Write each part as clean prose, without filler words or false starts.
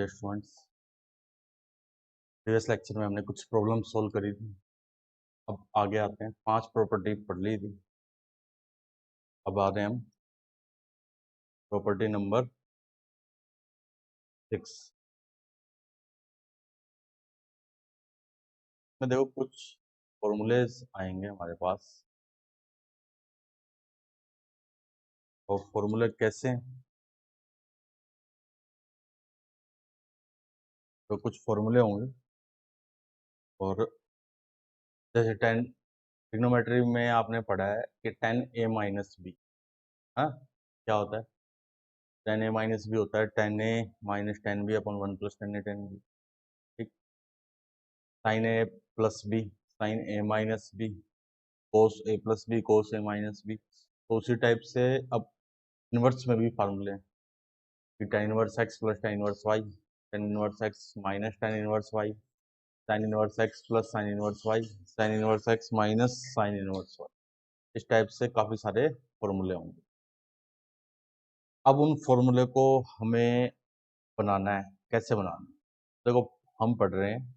Students, previous lecture में हमने कुछ प्रॉब्लम सोल्व करी थी। अब आगे आते हैं, 5 प्रॉपर्टी पढ़ ली थी। अब आ रहे हैं हम प्रॉपर्टी नंबर 6 में। देखो कुछ फॉर्मूलेज आएंगे हमारे पास, और फॉर्मूले कैसे हैं? तो कुछ फॉर्मूले होंगे, और जैसे 10 ट्रिग्नोमेट्री में आपने पढ़ा है कि 10a माइनस बी, हाँ क्या होता है? 10a माइनस बी होता है 10a minus 10b upon 1 plus 10a 10b। ठीक, sign a plus B sign A minus B, cos A plus B cos A minus B. तो उसी टाइप से अब इनवर्स में भी फार्मूले हैं कि tan inverse x plus tan inverse y, tan inverse x minus tan inverse y, sin inverse x plus sin inverse y, sin inverse x minus sin inverse y. इस टाइप से काफ़ी सारे फॉर्मूले होंगे। अब उन फॉर्मूले को हमें बनाना है, कैसे बनाना है? देखो हम पढ़ रहे हैं,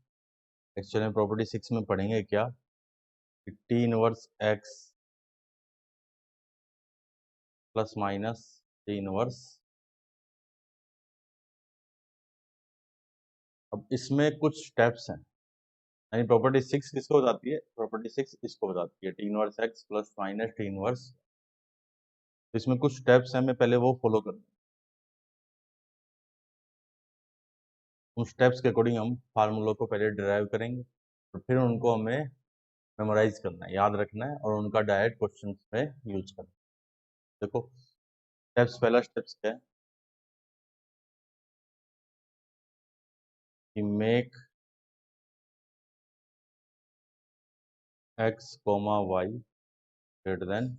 एक्चुअली में प्रॉपर्टी 6 में पढ़ेंगे क्या कि t inverse x plus minus T inverse. अब इसमें कुछ स्टेप्स हैं, यानी प्रॉपर्टी 6 किसको बताती है? प्रॉपर्टी 6 इसको बताती है, T inverse x plus minus T inverse. तो इसमें कुछ स्टेप्स हैं, हमें पहले वो फॉलो करना है। उन स्टेप्स के अकॉर्डिंग हम फार्मूलों को पहले डिराइव करेंगे, और फिर उनको हमें मेमोराइज करना है, याद रखना है, और उनका डायरेक्ट क्वेश्चन में यूज करना है। देखो स्टेप्स, पहला स्टेप्स क्या है कि make x comma y greater than.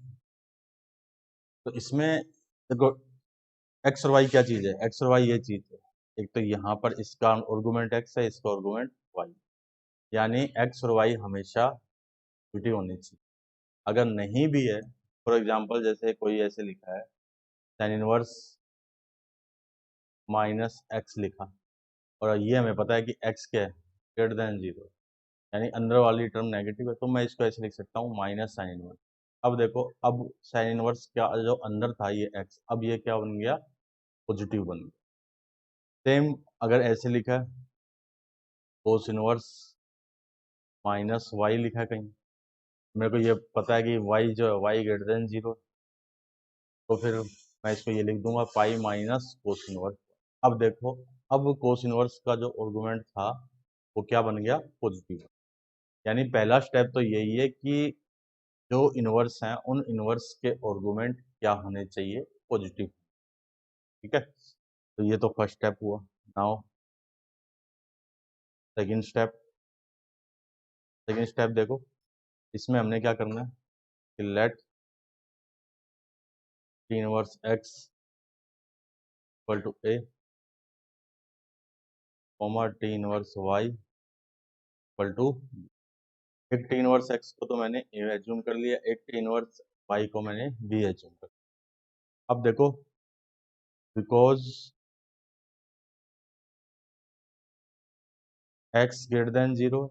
तो इसमें देखो एक्स और वाई क्या चीज़ है? एक्स और वाई ये चीज़ है, एक तो यहाँ पर इसका आर्गुमेंट एक्स है, इसका आर्गुमेंट वाई, यानी एक्स और वाई हमेशा पॉजिटिव होनी चाहिए। अगर नहीं भी है, फॉर एग्जांपल जैसे कोई ऐसे लिखा है tan इनवर्स माइनस एक्स लिखा, और ये हमें पता है कि एक्स क्या है? ग्रेटर देन 0, यानी अंदर वाली टर्म नेगेटिव है, तो मैं इसको ऐसे लिख सकता हूँ माइनस साइन इनवर्स। अब देखो, अब साइन इनवर्स क्या जो अंदर था ये एक्स, अब ये क्या बन गया? पॉजिटिव बन गया। सेम अगर ऐसे लिखा है कोस इनवर्स माइनस वाई लिखा है कहीं, मेरे को ये पता है कि वाई जो है वाई ग्रेटर देन 0, तो फिर मैं इसको ये लिख दूंगा पाई माइनस कोस इनवर्स। अब देखो, अब कोस इनवर्स का जो आर्गुमेंट था वो क्या बन गया? पॉजिटिव। यानी पहला स्टेप तो यही है कि जो इनवर्स हैं उन इनवर्स के आर्गुमेंट क्या होने चाहिए? पॉजिटिव। ठीक है, तो ये तो फर्स्ट स्टेप हुआ। Now second step. Second step देखो, इसमें हमने क्या करना है कि let t inverse x equal to a comma t inverse y equal to. एक टी इनवर्स एक्स को तो मैंने ए एज्यूम कर लिया, एक टी इनवर्स वाई को मैंने बी एज्यूम कर लिया। अब देखो, because x greater than 0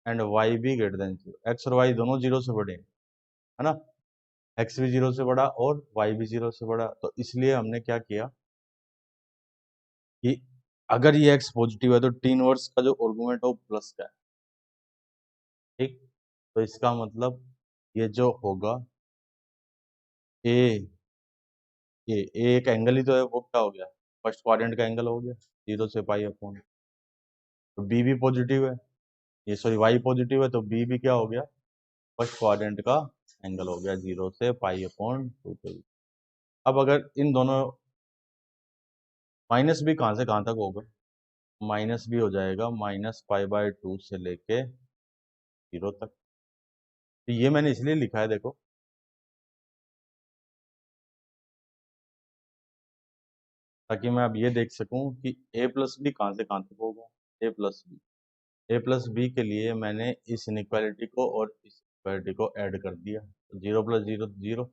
and y भी ग्रेटर देन 0, एक्स और वाई दोनों 0 से बड़े हैं, है ना? एक्स भी 0 से बड़ा और वाई भी 0 से बड़ा, तो इसलिए हमने क्या किया कि अगर ये एक्स पॉजिटिव है तो टी इनवर्स का जो आर्गुमेंट है वो प्लस का है। ठीक, तो इसका मतलब ये जो होगा ए, ये एक एंगल ही तो है, वो क्या हो गया? फर्स्ट क्वाड्रेंट का एंगल हो गया 0 से पाई अपॉन। तो बी भी पॉजिटिव है, ये सॉरी वाई पॉजिटिव है, तो बी भी क्या हो गया? फर्स्ट क्वाड्रेंट का एंगल हो गया 0 से पाई अपॉन 2। अब अगर इन दोनों, माइनस भी कहाँ से कहाँ तक होगा? माइनस भी हो जाएगा -π/2 से लेके 0 तक। तो ये मैंने इसलिए लिखा है, देखो ताकि मैं अब ये देख सकूं कि a प्लस बी कहाँ से कहाँ तक होगा। a प्लस बी के लिए मैंने इस इनइक्वालिटी को और इस इक्वालिटी को ऐड कर दिया, 0 + 0 0,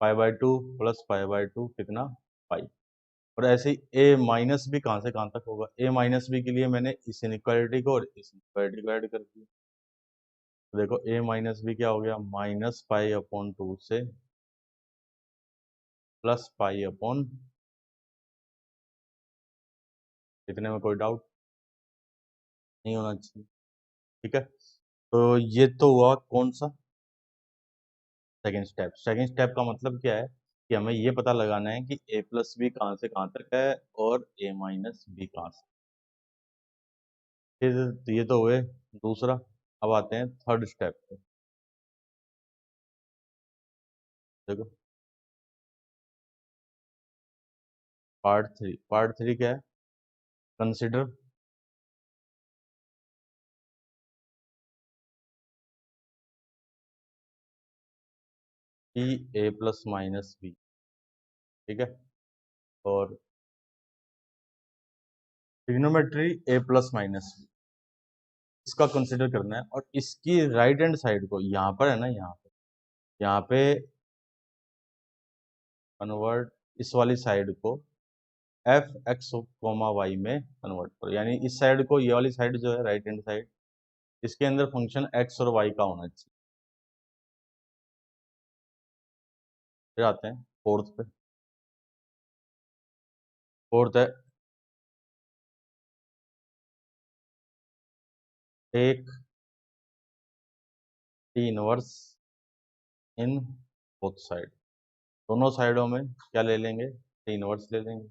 π/2 + π/2 कितना? पाई। और ऐसे ही ए माइनस बी कहाँ से कहाँ तक होगा, ए माइनस बी के लिए मैंने इस इनइक्वालिटी को और इस इनइक्वालिटी को ऐड कर दिया। तो देखो ए माइनस बी क्या हो गया, माइनस पाई अपॉन 2 से प्लस पाई अपॉन, इतने में कोई डाउट नहीं होना चाहिए। ठीक है, तो ये तो हुआ कौन सा, सेकेंड स्टेप। सेकेंड स्टेप का मतलब क्या है कि हमें ये पता लगाना है कि ए प्लस बी कहाँ से कहाँ तक है और ए माइनस बी कहाँ से। फिर ये तो हुए दूसरा, अब आते हैं थर्ड स्टेप पे। देखो पार्ट थ्री क्या है, कंसिडर कि ए प्लस माइनस बी, ठीक है, और ट्रिग्नोमेट्री ए प्लस माइनस बी, इसका कंसिडर करना है। और इसकी राइट हैंड साइड को यहाँ पर है ना, यहाँ पे कन्वर्ट, इस वाली साइड को एफ एक्स कोमा वाई में कन्वर्ट करो, यानी इस साइड को, ये वाली साइड जो है राइट हैंड साइड, इसके अंदर फंक्शन एक्स और वाई का होना चाहिए। फिर आते हैं फोर्थ पे। फोर्थ है एक t inverse in both side, दोनों साइडों में क्या ले लेंगे, टी इनवर्स ले लेंगे।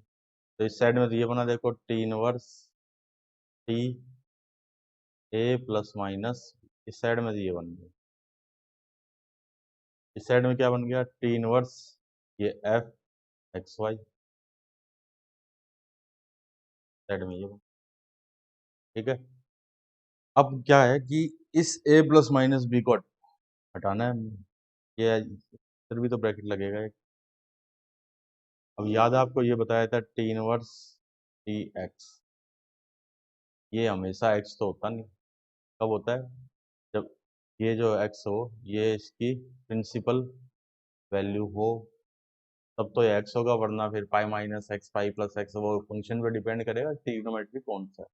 तो इस साइड में तो ये बना, देखो t inverse T a plus minus, इस साइड में तो ये बन गया, इस साइड में क्या बन गया, टी इनवर्स ये एफ एक्स वाई, साइड में ये बन, ठीक है। अब क्या है कि इस ए प्लस माइनस बी को हटाना है हमें। ये फिर भी तो ब्रैकेट लगेगा एक। अब याद है आपको ये बताया था टी इनवर्स टी एक्स, ये हमेशा एक्स तो होता नहीं, कब होता है, जब ये जो एक्स हो ये इसकी प्रिंसिपल वैल्यू हो, तब तो ये एक्स होगा, वरना फिर pi minus x pi plus x, वो फंक्शन पे डिपेंड करेगा ट्रिग्नोमेट्री कौन सा है।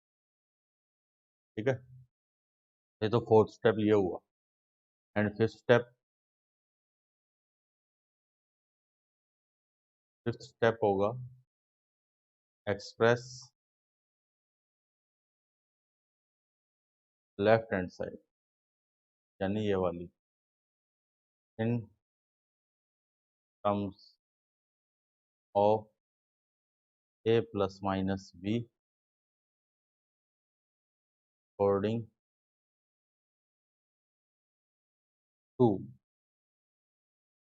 ठीक है, ये तो फोर्थ स्टेप ये हुआ। एंड फिफ्थ स्टेप होगा एक्सप्रेस लेफ्ट हैंड साइड, यानी ये वाली, in terms of a plus minus b according to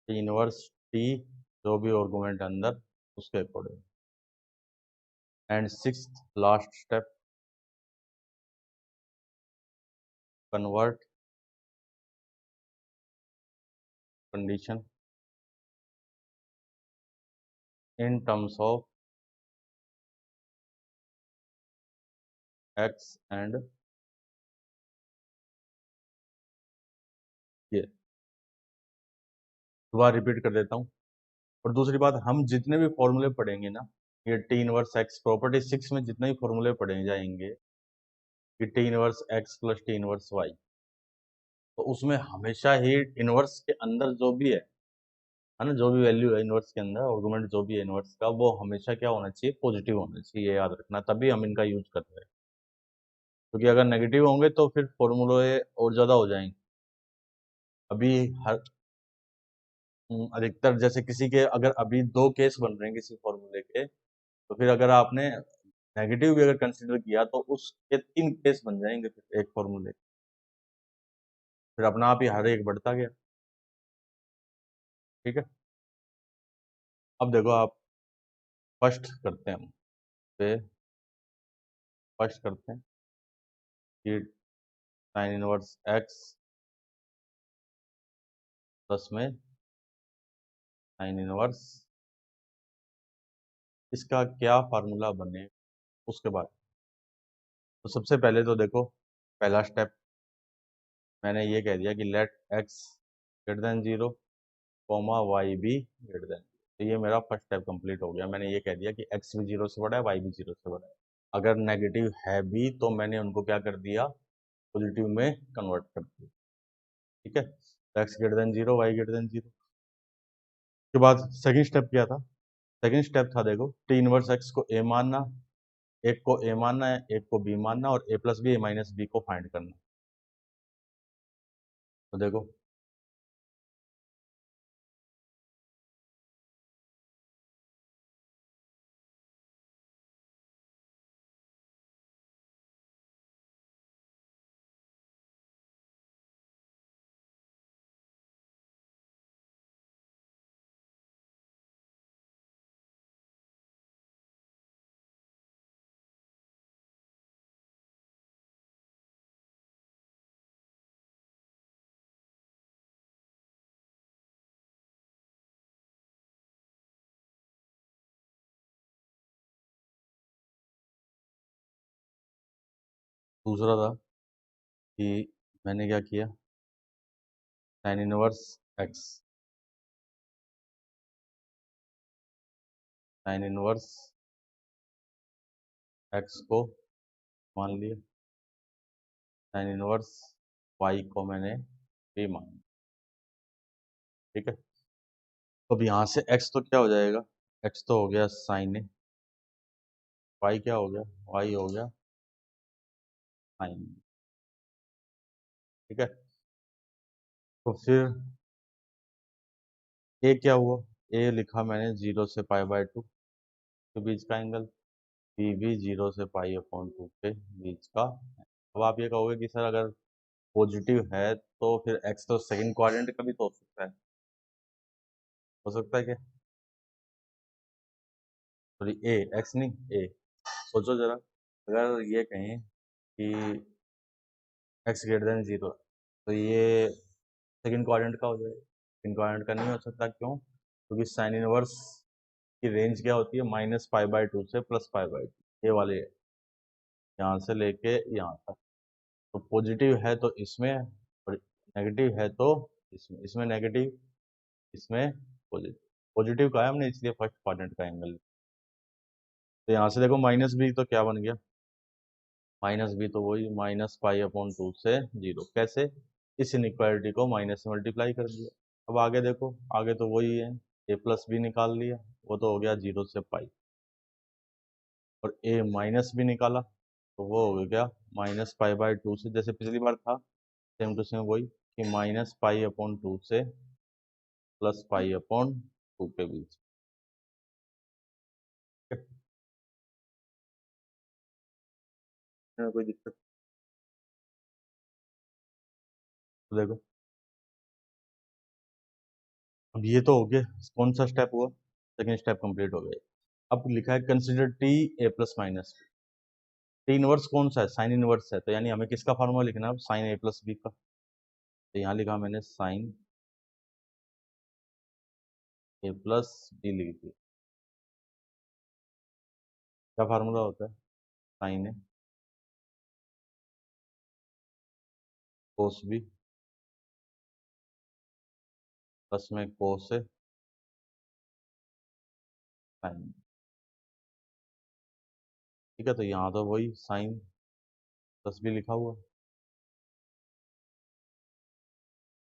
t inverse t, जो भी आर्गुमेंट अंदर उसके according. And sixth last step, convert condition in terms of x and ये, दोबारा रिपीट कर देता हूँ। और दूसरी बात, हम जितने भी फॉर्मूले पढ़ेंगे ना, ये टी इनवर्स एक्स प्रॉपर्टी 6 में जितने भी फॉर्मूले पढ़े जाएंगे कि t inverse x plus t inverse y, तो उसमें हमेशा ही इनवर्स के अंदर जो भी है ना, जो भी वैल्यू है इनवर्स के अंदर, आर्गुमेंट जो भी है इनवर्स का, वो हमेशा क्या होना चाहिए, पॉजिटिव होना चाहिए, ये याद रखना, तभी हम इनका यूज कर रहे हैं। क्योंकि अगर नेगेटिव होंगे तो फिर फॉर्मूले और ज़्यादा हो जाएंगे। अभी हर अधिकतर, जैसे किसी के अगर अभी दो केस बन रहे हैं किसी फॉर्मूले के, तो फिर अगर आपने नेगेटिव भी अगर कंसिडर किया तो उसके 3 केस बन जाएंगे फिर एक फॉर्मूले, फिर अपना आप ही हर एक बढ़ता गया। ठीक है, अब देखो आप फर्स्ट करते हैं हम, पे फर्स्ट करते हैं कि साइन इनवर्स एक्स प्लस में साइन इनवर्स, इसका क्या फार्मूला बने उसके बाद। तो सबसे पहले तो देखो, पहला स्टेप मैंने ये कह दिया कि let x greater than 0 comma y भी ग्रेटर देन, तो ये मेरा फर्स्ट स्टेप कंप्लीट हो गया। मैंने ये कह दिया कि एक्स भी जीरो से बड़ा है, वाई भी जीरो से बड़ा है। अगर नेगेटिव है भी तो मैंने उनको क्या कर दिया, पॉजिटिव में कन्वर्ट कर दिया। ठीक है, x greater than zero, y greater than zero. के बाद सेकंड स्टेप क्या था? सेकंड स्टेप था, देखो, टी इनवर्स एक्स को ए मानना, एक को ए मानना है, एक को बी मानना, और ए प्लस बी, ए माइनस बी को फाइंड करना। तो देखो, दूसरा था कि मैंने क्या किया, sine inverse x, sine inverse x को मान लिया, साइन इनवर्स वाई को मैंने बी मान लिया। ठीक है, तो अब यहाँ से एक्स तो क्या हो जाएगा, एक्स तो हो गया साइन ए, वाई क्या हो गया, वाई हो गया साइन। ठीक है, तो फिर ए क्या हुआ, ए लिखा मैंने जीरो से पाई बाय टू के बीच का एंगल, बी भी जीरो से पाई अपॉन टू के बीच का। अब आप ये कहोगे कि सर अगर पॉजिटिव है तो फिर एक्स तो सेकंड क्वाड्रेंट का भी तो हो सकता है, हो सकता है क्या? सॉरी, ए, एक्स नहीं, ए। सोचो जरा, अगर ये कहें कि एक्स ग्रेटर देन जीरो, तो ये सेकंड क्वाड्रेंट का हो जाएगा। सेकंड क्वाड्रेंट का नहीं हो सकता, क्यों? क्योंकि साइन इनवर्स की रेंज क्या होती है, माइनस पाई बाय टू से प्लस पाई बाय टू, ये वाले यहाँ से लेके यहाँ तक। तो पॉजिटिव है तो इसमें, और नेगेटिव है तो इसमें, इसमें नेगेटिव, इसमें पॉजिटिव। पॉजिटिव का है हमने, इसलिए फर्स्ट क्वाड्रेंट का एंगल। तो यहाँ से देखो माइनस बी तो क्या बन गया, माइनस बी तो वही माइनस पाई अपॉन टू से जीरो। कैसे? इस इनइक्वालिटी को माइनस से मल्टीप्लाई कर दिया। अब आगे देखो, आगे तो वही है, ए प्लस बी निकाल लिया, वो तो हो गया जीरो से पाई, और ए माइनस बी निकाला तो वो हो गया माइनस पाई बाय टू से, जैसे पिछली बार था सेम टू सेम वही, कि माइनस पाई अपॉन टू से प्लस पाई अपॉन टू के बीच। कोई दिक्कत? तो देखो, अब ये तो हो गया, कौन सा स्टेप हुआ, सेकंड स्टेप कंप्लीट हो गया। अब लिखा है consider t a plus minus. T inverse कौन सा है, साइन इनवर्स है, तो यानी हमें किसका फार्मूला लिखना है, साइन ए प्लस बी का। तो यहाँ लिखा मैंने साइन ए प्लस बी लिख दिया। क्या फार्मूला होता है, साइन ए कोस बी प्लस में कोस ए साइन। ठीक है, तो यहाँ तो वही साइन प्लस बी लिखा हुआ है।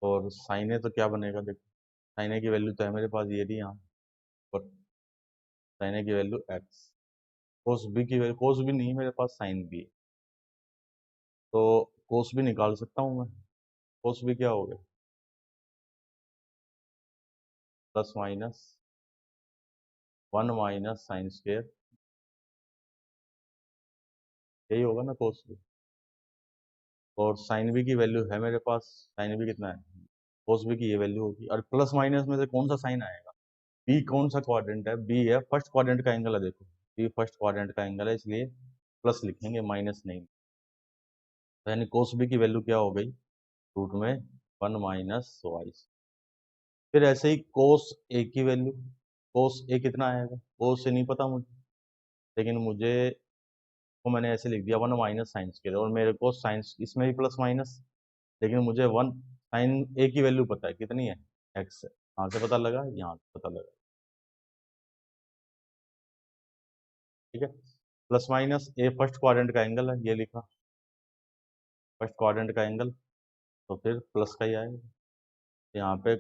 और साइन ए तो क्या बनेगा, देखो, साइन ए की वैल्यू तो है मेरे पास ये रही यहाँ, और साइन ए की वैल्यू एक्स, कोस बी की वैल्यू, कोस बी नहीं मेरे पास, साइन बी है, तो कोस बी निकाल सकता हूँ मैं। कोस बी क्या हो गया, plus minus one minus sine square, यही होगा ना कोस बी। और साइन बी की वैल्यू है मेरे पास, साइन बी कितना है, कोस बी की ये वैल्यू होगी, और प्लस माइनस में से कौन सा साइन आएगा, बी कौन सा क्वाड्रेंट है, बी है, फर्स्ट क्वाड्रेंट का एंगल है, देखो बी फर्स्ट क्वाड्रेंट का एंगल है, इसलिए प्लस लिखेंगे, माइनस नहीं। तो यानी कोस बी की वैल्यू क्या हो गई, रूट में वन माइनस वाई। फिर ऐसे ही कोस ए की वैल्यू, कोस ए कितना आएगा, कोस ए नहीं पता मुझे, लेकिन मुझे, को मैंने ऐसे लिख दिया वन माइनस साइंस के, और मेरे को साइंस इसमें भी प्लस माइनस, लेकिन मुझे वन साइन ए की वैल्यू पता है कितनी है, एक्स है। कहाँ से पता लगा, यहाँ से पता लगा। ठीक है। प्लस माइनस ए फर्स्ट क्वाड्रेंट का एंगल है, ये लिखा फर्स्ट क्वाड्रेंट का एंगल, तो फिर प्लस का ही आएगा। यहाँ पे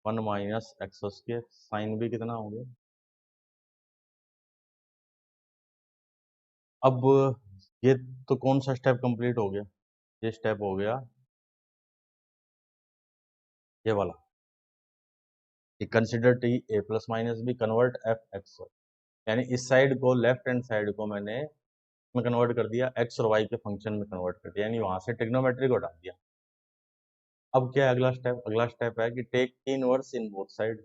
1 माइनस एक्स स्क्वायर, साइन भी कितना हो गया। अब ये तो कौन सा स्टेप कंप्लीट हो गया, ये स्टेप हो गया ये वाला, consider t a plus minus b convert f x y, यानी इस साइड को, लेफ्ट हैंड साइड को मैंने में कन्वर्ट कर दिया, एक्स और वाई के फंक्शन में कन्वर्ट कर दिया, यानी वहां से ट्रिग्नोमेट्री को हटा दिया। अब क्या है अगला स्टेप, अगला स्टेप है कि take t inverse in both side.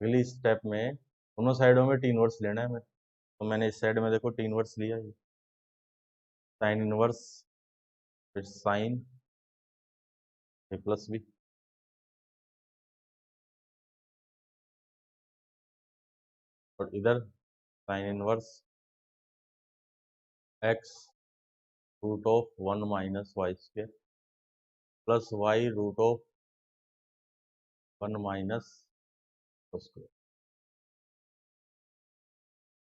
अगली स्टेप में दोनों साइडों में टी इनवर्स लेना है मैं, तो मैंने इस साइड में देखो टी इनवर्स लिया, साइन इनवर्स, फिर साइन ए प्लस बी, और इधर sine inverse x root of 1 minus y square plus y root of 1 minus square.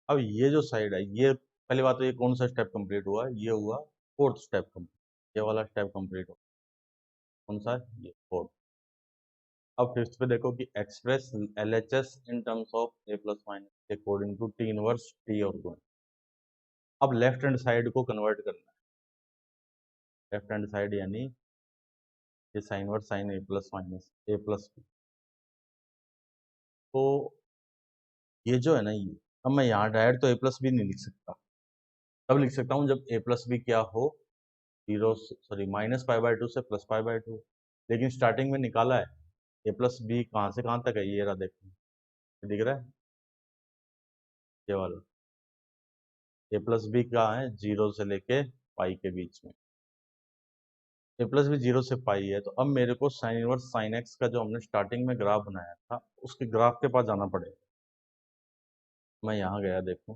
अब ये जो साइड है, ये पहली बात तो ये कौन सा स्टेप कंप्लीट हुआ, ये हुआ फोर्थ स्टेप कंप्लीट, ये वाला स्टेप कंप्लीट हुआ, कौन सा है ये फोर्थ। अब फिफ्थ पे देखो कि express LHS in terms of a plus minus according to t inverse t और गुण। अब लेफ्ट हैंड साइड को कन्वर्ट करना है, लेफ्ट हैंड साइड यानी ये sine verse sine a plus minus a plus b, तो ये जो है ना ये, अब मैं यहाँ डायरेक्ट तो ए प्लस बी नहीं लिख सकता, तब लिख सकता हूँ जब ए प्लस बी क्या हो, zero sorry minus pi by two से प्लस पाई बाय टू, लेकिन स्टार्टिंग में निकाला है ए प्लस बी कहाँ से कहाँ तक है, ये रहा देखो, दिख रहा है ये वाला, ए प्लस बी कहाँ है, जीरो से लेके पाई के बीच में, ए प्लस बी जीरो से पाई है, तो अब मेरे को साइन इनवर्स साइन एक्स का जो हमने स्टार्टिंग में ग्राफ बनाया था, उसके ग्राफ के पास जाना पड़ेगा। मैं यहाँ गया देखो,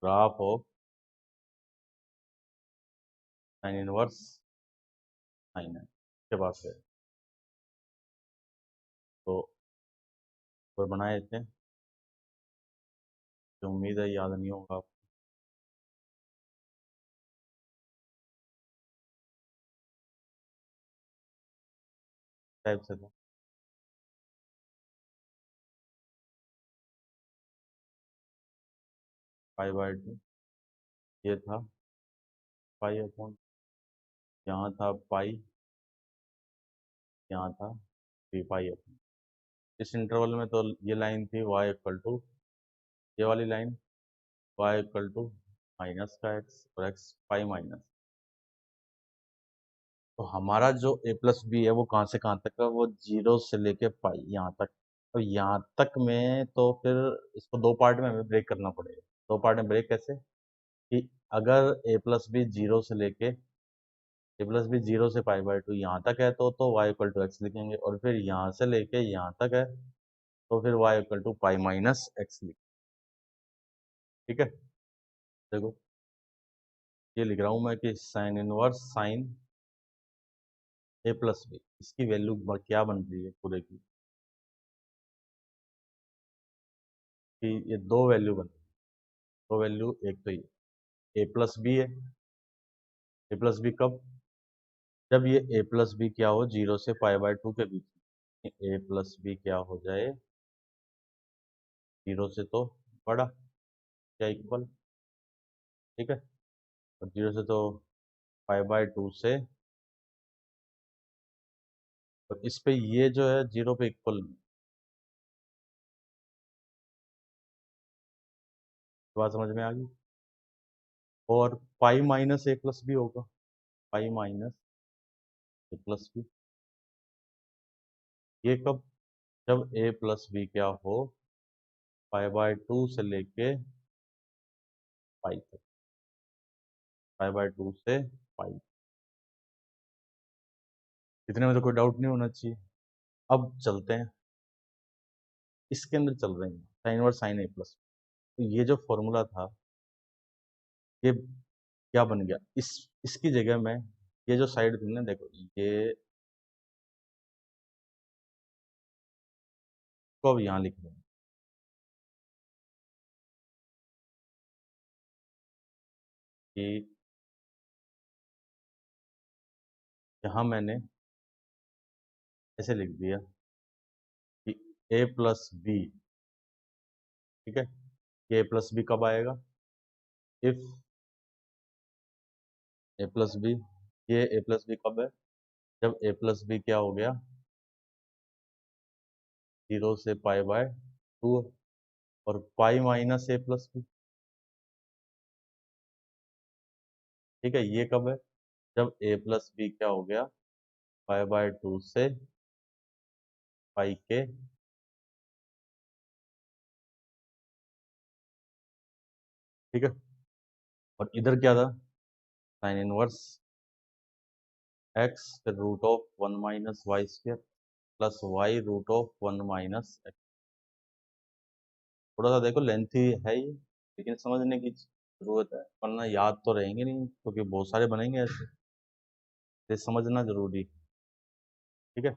graph of sine inverse sine x के पास है, तो वो बनाए थे, तो उम्मीद है याद नहीं होगा आपको। टाइप से था पाई बाय टू, ये था पाई अपॉन, यहाँ था पाई, यहाँ था 3 पाई अपॉन, इस इंटरवल में तो ये लाइन थी y इक्वल टू, ये वाली line y equal to minus का x और x पाई माइनस, तो हमारा जो ए प्लस बी है वो कहाँ से कहाँ तक है, वो जीरो से लेके पाई यहाँ तक, तो यहाँ तक में तो फिर इसको दो पार्ट में हमें ब्रेक करना पड़ेगा। दो पार्ट में ब्रेक कैसे, कि अगर ए प्लस बी जीरो से लेके, ए प्लस बी जीरो से पाई बाय टू यहाँ तक है तो y इक्वल टू एक्स लिखेंगे, और फिर यहाँ से लेके यहाँ तक है तो फिर y equal to pi minus x लिखेंगे। ठीक है, देखो ये लिख रहा हूँ मैं कि sine inverse sine a plus B, इसकी वैल्यू क्या बन रही है पूरे की, कि ये दो वैल्यू बन रही है, दो वैल्यू, एक तो ये ए प्लस बी है, ए प्लस बी कब, जब ये ए प्लस बी क्या हो जीरो से पाई बाय टू के बीच में, ए प्लस बी क्या हो जाए जीरो से तो बड़ा या इक्वल, ठीक है, और जीरो से तो पाई बाय टू से, तो इस पे ये जो है जीरो पे इक्वल, बात समझ में आ गई। और pi minus a plus B होगा, pi minus a plus B, ये कब, जब ए प्लस बी क्या हो पाई बाय टू से लेके पाई तक, पाई बाय टू से पाई, इतने में तो कोई डाउट नहीं होना चाहिए। अब चलते हैं, इसके अंदर चल रहे हैं साइन और साइन ए प्लस, तो ये जो फॉर्मूला था ये क्या बन गया, इसकी जगह में ये जो साइड थी ना देखो, ये को अब यहाँ लिख रहे हैं, कि यहाँ मैंने ऐसे लिख दिया कि a प्लस बी, ठीक है, ये a प्लस बी कब आएगा, इफ a प्लस बी, ये a प्लस बी कब है, जब a प्लस बी क्या हो गया, 0 से π/2, और pi minus a plus b, ठीक है, ये कब है, जब a प्लस बी क्या हो गया, π/2 से पाई के, ठीक है, और इधर क्या था, sine inverse x root of 1 minus y square plus y root of 1 minus x. थोड़ा सा देखो लेंथी है ये, लेकिन समझने की जरूरत है, वरना याद तो रहेंगे नहीं, क्योंकि बहुत सारे बनेंगे ऐसे, ये समझना जरूरी, ठीक है,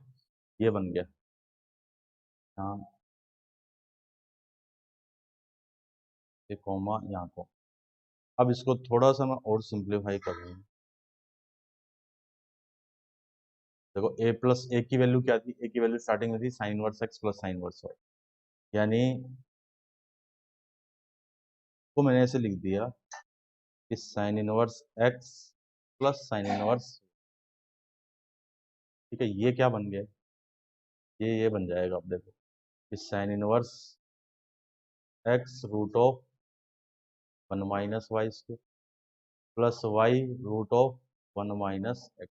ये बन गया। हाँ, ये कॉमा यहाँ को, अब इसको थोड़ा सा मैं और सिंप्लीफाई कर रहा हूँ। देखो a प्लस ए की वैल्यू क्या थी, a की वैल्यू स्टार्टिंग में थी sine inverse x plus sine inverse y, यानी को मैंने ऐसे लिख दिया कि sine inverse x plus sine inverse, ठीक है, ये क्या बन गया, ये बन जाएगा, अब देखो कि sine inverse x root of 1 minus y square plus y root of 1 minus x,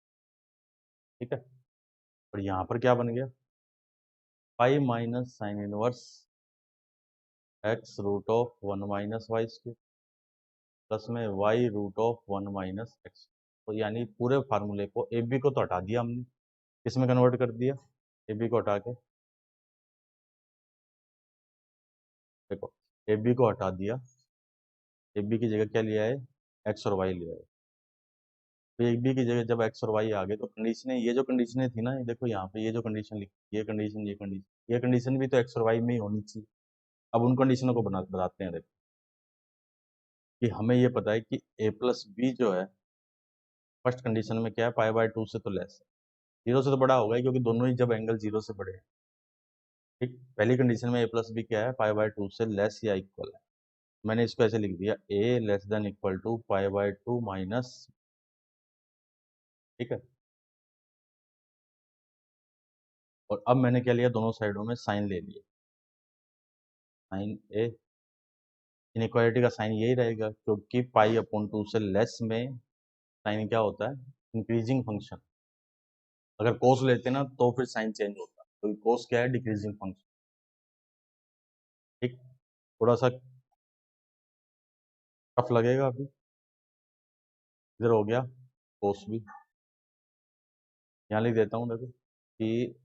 ठीक है, और यहाँ पर क्या बन गया, pi minus sine inverse x root of 1 minus y square plus में y root of 1 minus x. तो यानी पूरे फार्मूले को ए बी को तो हटा दिया हमने, किसमें कन्वर्ट कर दिया, ए बी को हटा के, देखो ए बी को हटा दिया, ए बी की जगह क्या लिया है, एक्स और वाई लिया है, तो ए बी की जगह जब एक्स और वाई आ गए तो कंडीशनें, ये जो कंडीशनें थी ना, ये देखो यहाँ पे ये जो कंडीशन लिखी, ये कंडीशन भी तो एक्स और वाई में ही होनी चाहिए। अब उन कंडीशनों को बताते हैं, देखो कि हमें ये पता है कि a प्लस बी जो है, फर्स्ट कंडीशन में क्या है, π/2 से तो लेस है, 0 से तो बड़ा होगा ही, क्योंकि दोनों ही जब एंगल 0 से बड़े हैं, ठीक, पहली कंडीशन में a प्लस बी क्या है, π/2 से लेस या इक्वल है, मैंने इसको ऐसे लिख दिया a less than equal to π/2 minus, ठीक है, और अब मैंने क्या लिया, दोनों साइडों में साइन ले लिया, साइन ए, इनइक्वालिटी का साइन यही रहेगा, क्योंकि π/2 से लेस में साइन क्या होता है, इंक्रीजिंग फंक्शन, अगर कोस लेते ना तो फिर साइन चेंज होता, तो कोस क्या है, डिक्रीजिंग फंक्शन, ठीक, थोड़ा सा टफ लगेगा अभी, इधर हो गया कोस भी, यहाँ लिख देता हूँ, देखो कि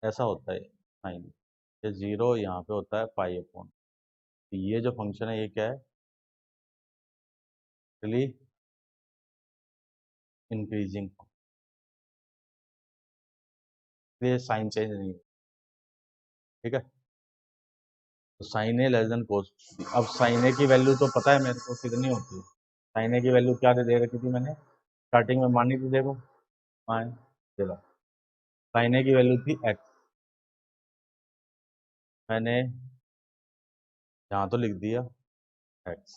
ऐसा होता है साइन, ये 0 यहाँ पे होता है π/, तो ये जो फंक्शन है ये क्या है, रियली इंक्रीजिंग, ये साइन चेंज नहीं है, ठीक है, तो साइन ए लेस देन कोस, अब साइन ए की वैल्यू तो पता है मेरे को कितनी होती है, साइन ए की वैल्यू क्या दे रखी थी मैंने स्टार्टिंग में, मानी थी, देखो हाँ, चलो साइन ए की वैल्यू थी एक्स, मैंने यहाँ तो लिख दिया एक्स,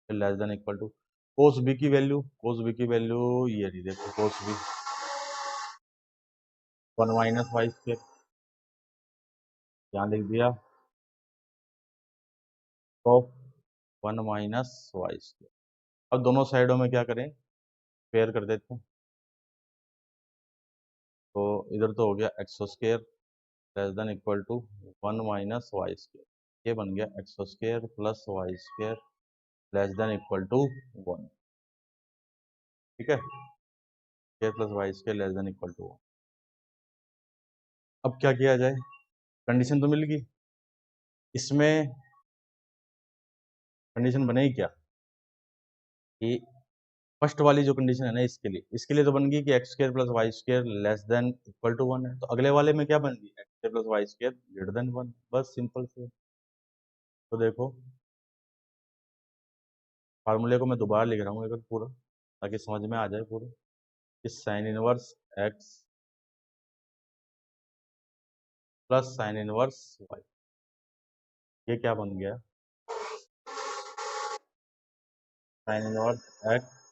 फिर less than equal to cos b की वैल्यू, कोस बी की वैल्यू ये रही, देखो cos b 1 minus y square, यहाँ लिख दिया ऑफ 1 माइनस वाई स्क्वायर। अब दोनों साइडों में क्या करें, पेयर कर देते हैं, तो इधर तो हो गया x square less than equal to 1 minus y square, ये बन गया x square plus y square less than equal to 1, ठीक है, square plus y square less than equal to 1। अब क्या किया जाए, कंडीशन तो मिल गई, इसमें कंडीशन बनेगी क्या, कि फर्स्ट वाली जो कंडीशन है ना, इसके लिए तो बन गई कि x square plus y square less than equal to 1 है, तो अगले वाले में क्या बन गई, x square plus y square greater than 1, बस सिंपल से, तो देखो फार्मूले को मैं दोबारा लिख रहा हूँ अगर पूरा, ताकि समझ में आ जाए पूरा, कि sine inverse x plus sine inverse y, ये क्या बन गया, sine inverse x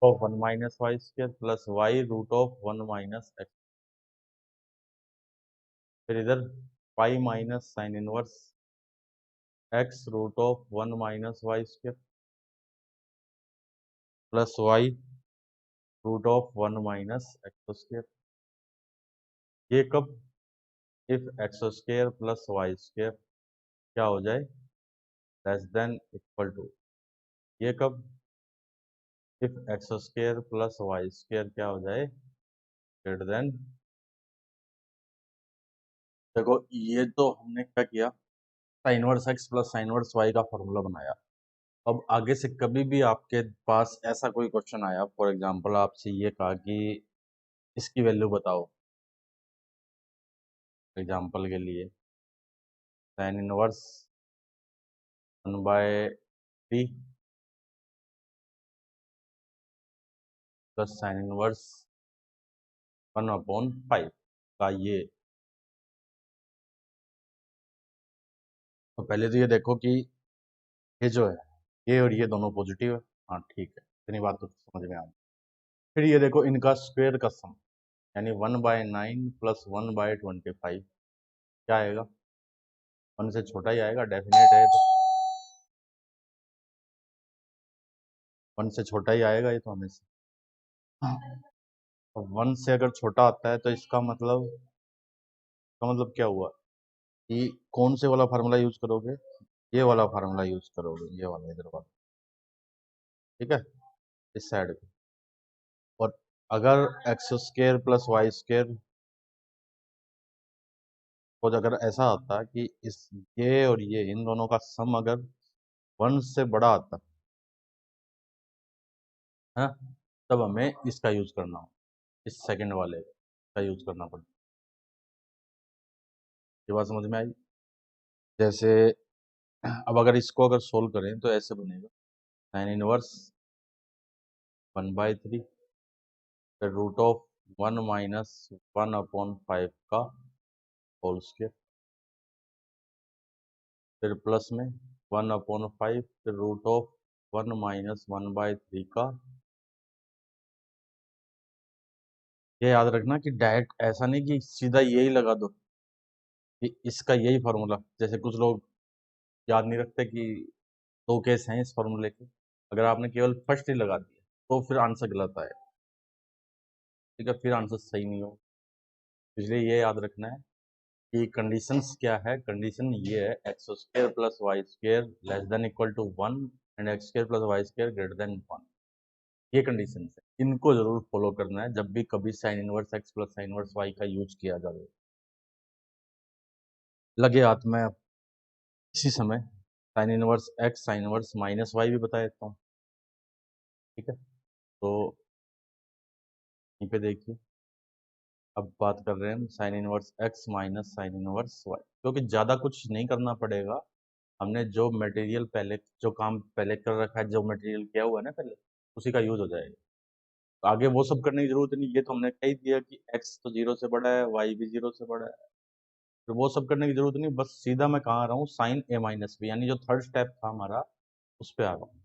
of 1 minus y square plus y root of 1 minus x. फिर इधर pi minus sine inverse x root of 1 minus y square plus y root of 1 minus x square. ये कब, if x square plus y square क्या हो जाए, less than equal to, ये कब, if x square plus y square क्या हो जाए, ग्रेटर देन। देखो ये तो हमने क्या किया, sine inverse x plus sine inverse y का फॉर्मूला बनाया। अब आगे से कभी भी आपके पास ऐसा कोई क्वेश्चन आया, फॉर एग्जांपल आपसे ये कहा कि इसकी वैल्यू बताओ, एग्जांपल के लिए sine inverse 1/3 plus sine inverse 1/5 का ये, तो पहले तो ये देखो कि ये जो है, ये और ये दोनों पॉजिटिव है, हाँ ठीक है, इतनी बात तो समझ में आ गई। फिर ये देखो इनका स्क्वायर का सम, यानी 1/9 प्लस 1/25 क्या आएगा, 1 से छोटा ही आएगा, डेफिनेट है तो 1 से छोटा ही आएगा ये तो हमेशा। तो 1 से अगर छोटा आता है तो इसका मतलब क्या हुआ कि कौन से वाला फार्मूला यूज करोगे, ये वाला फार्मूला यूज करोगे, ये वाला इधर वाला, ठीक है, इस साइड पे। और अगर x square plus y square को अगर ऐसा आता कि इस, ये और ये इन दोनों का सम अगर 1 से बड़ा आता है, तब हमें इसका यूज करना हो, इस सेकंड वाले का यूज करना पड़ता। ये बात समझ में आई। जैसे अब अगर इसको अगर सोल्व करें तो ऐसे बनेगा, साइन इनवर्स 1/3 फिर रूट ऑफ 1 माइनस 1/5 का होल स्क्वायर, फिर प्लस में 1/5 फिर रूट ऑफ 1 माइनस 1/3 का। ये याद रखना कि डायरेक्ट ऐसा नहीं कि सीधा यही लगा दो कि इसका यही फार्मूला, जैसे कुछ लोग याद नहीं रखते कि दो केस हैं इस फार्मूले के, अगर आपने केवल फर्स्ट ही लगा दिया तो फिर आंसर गलत आए, ठीक है, फिर आंसर सही नहीं हो। इसलिए ये याद रखना है कि कंडीशंस क्या है, कंडीशन ये है x square plus y square less than equal to 1 and x square plus y square greater than 1। ये कंडीशन है, इनको जरूर फॉलो करना है जब भी कभी sine inverse x plus sine inverse y का यूज किया जाए। लगे हाथ में इसी समय sine inverse x sine inverse minus y भी बता देता हूँ, ठीक है। तो यहीं पे देखिए, अब बात कर रहे हैं हम sine inverse x minus sine inverse y, क्योंकि ज़्यादा कुछ नहीं करना पड़ेगा। हमने जो मटेरियल पहले, जो काम पहले कर रखा है, जो मटेरियल किया हुआ है ना पहले, उसी का यूज हो जाएगा। तो आगे वो सब करने की जरूरत नहीं, ये तो हमने कह ही दिया कि एक्स तो 0 से बड़ा है, वाई भी 0 से बड़ा है, तो वो सब करने की जरूरत नहीं। बस सीधा मैं कहाँ आ रहा हूँ, साइन ए माइनस बी, यानी जो थर्ड स्टेप था हमारा उस पर आ रहा हूँ।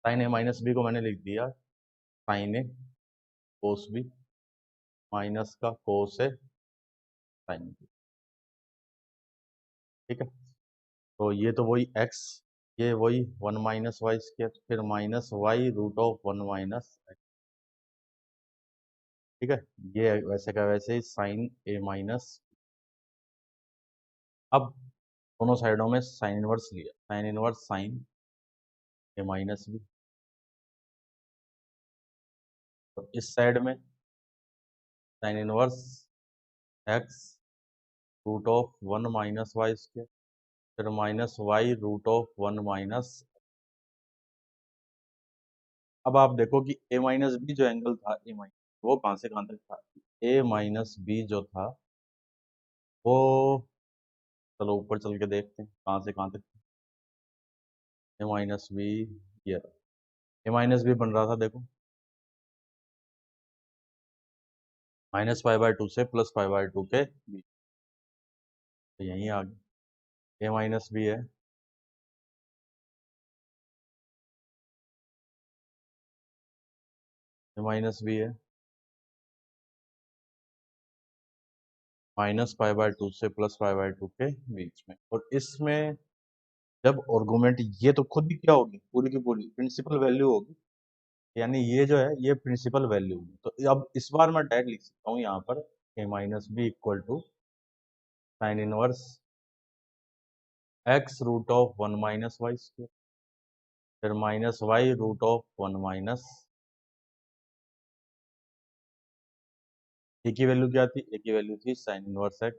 साइन ए माइनस बी को मैंने लिख दिया साइन ए कोस बी माइनस का कोस ए साइन बी, ठीक है। तो ये तो वही x, ये वही 1 माइनस वाई स्क्र फिर minus y root of 1 minus x, ठीक है। ये वैसे का वैसे ही साइन ए माइनस। अब दोनों साइडों में साइन इनवर्स लिया, sine inverse sine A minus B, तो इस साइड में sine inverse x root of 1 minus y square फिर minus y root of 1 minus. अब आप देखो कि ए माइनस बी जो एंगल था, ए माइनस, वो कहाँ से कहाँ तक था, ए माइनस बी जो था वो, चलो ऊपर चल के देखते हैं कहाँ से कहाँ तक। ए माइनस बी, ये ए माइनस बी बन रहा था देखो, -π/2 से +π/2 के बीच, तो यहीं आ गया, ए माइनस बी है, ए माइनस बी है, -π/2 से +π/2 के बीच में, और इसमें जब आर्गुमेंट ये तो खुद ही क्या होगी, पूरी की पूरी प्रिंसिपल वैल्यू होगी, यानी ये जो है ये प्रिंसिपल वैल्यू है। तो अब इस बार मैं डायरेक्ट लिख सकता हूँ यहाँ पर A minus B equal to sine inverse x root of 1 minus y square, फिर minus y root of 1 minus, A की वैल्यू क्या थी, ए की वैल्यू थी साइन इनवर्स x,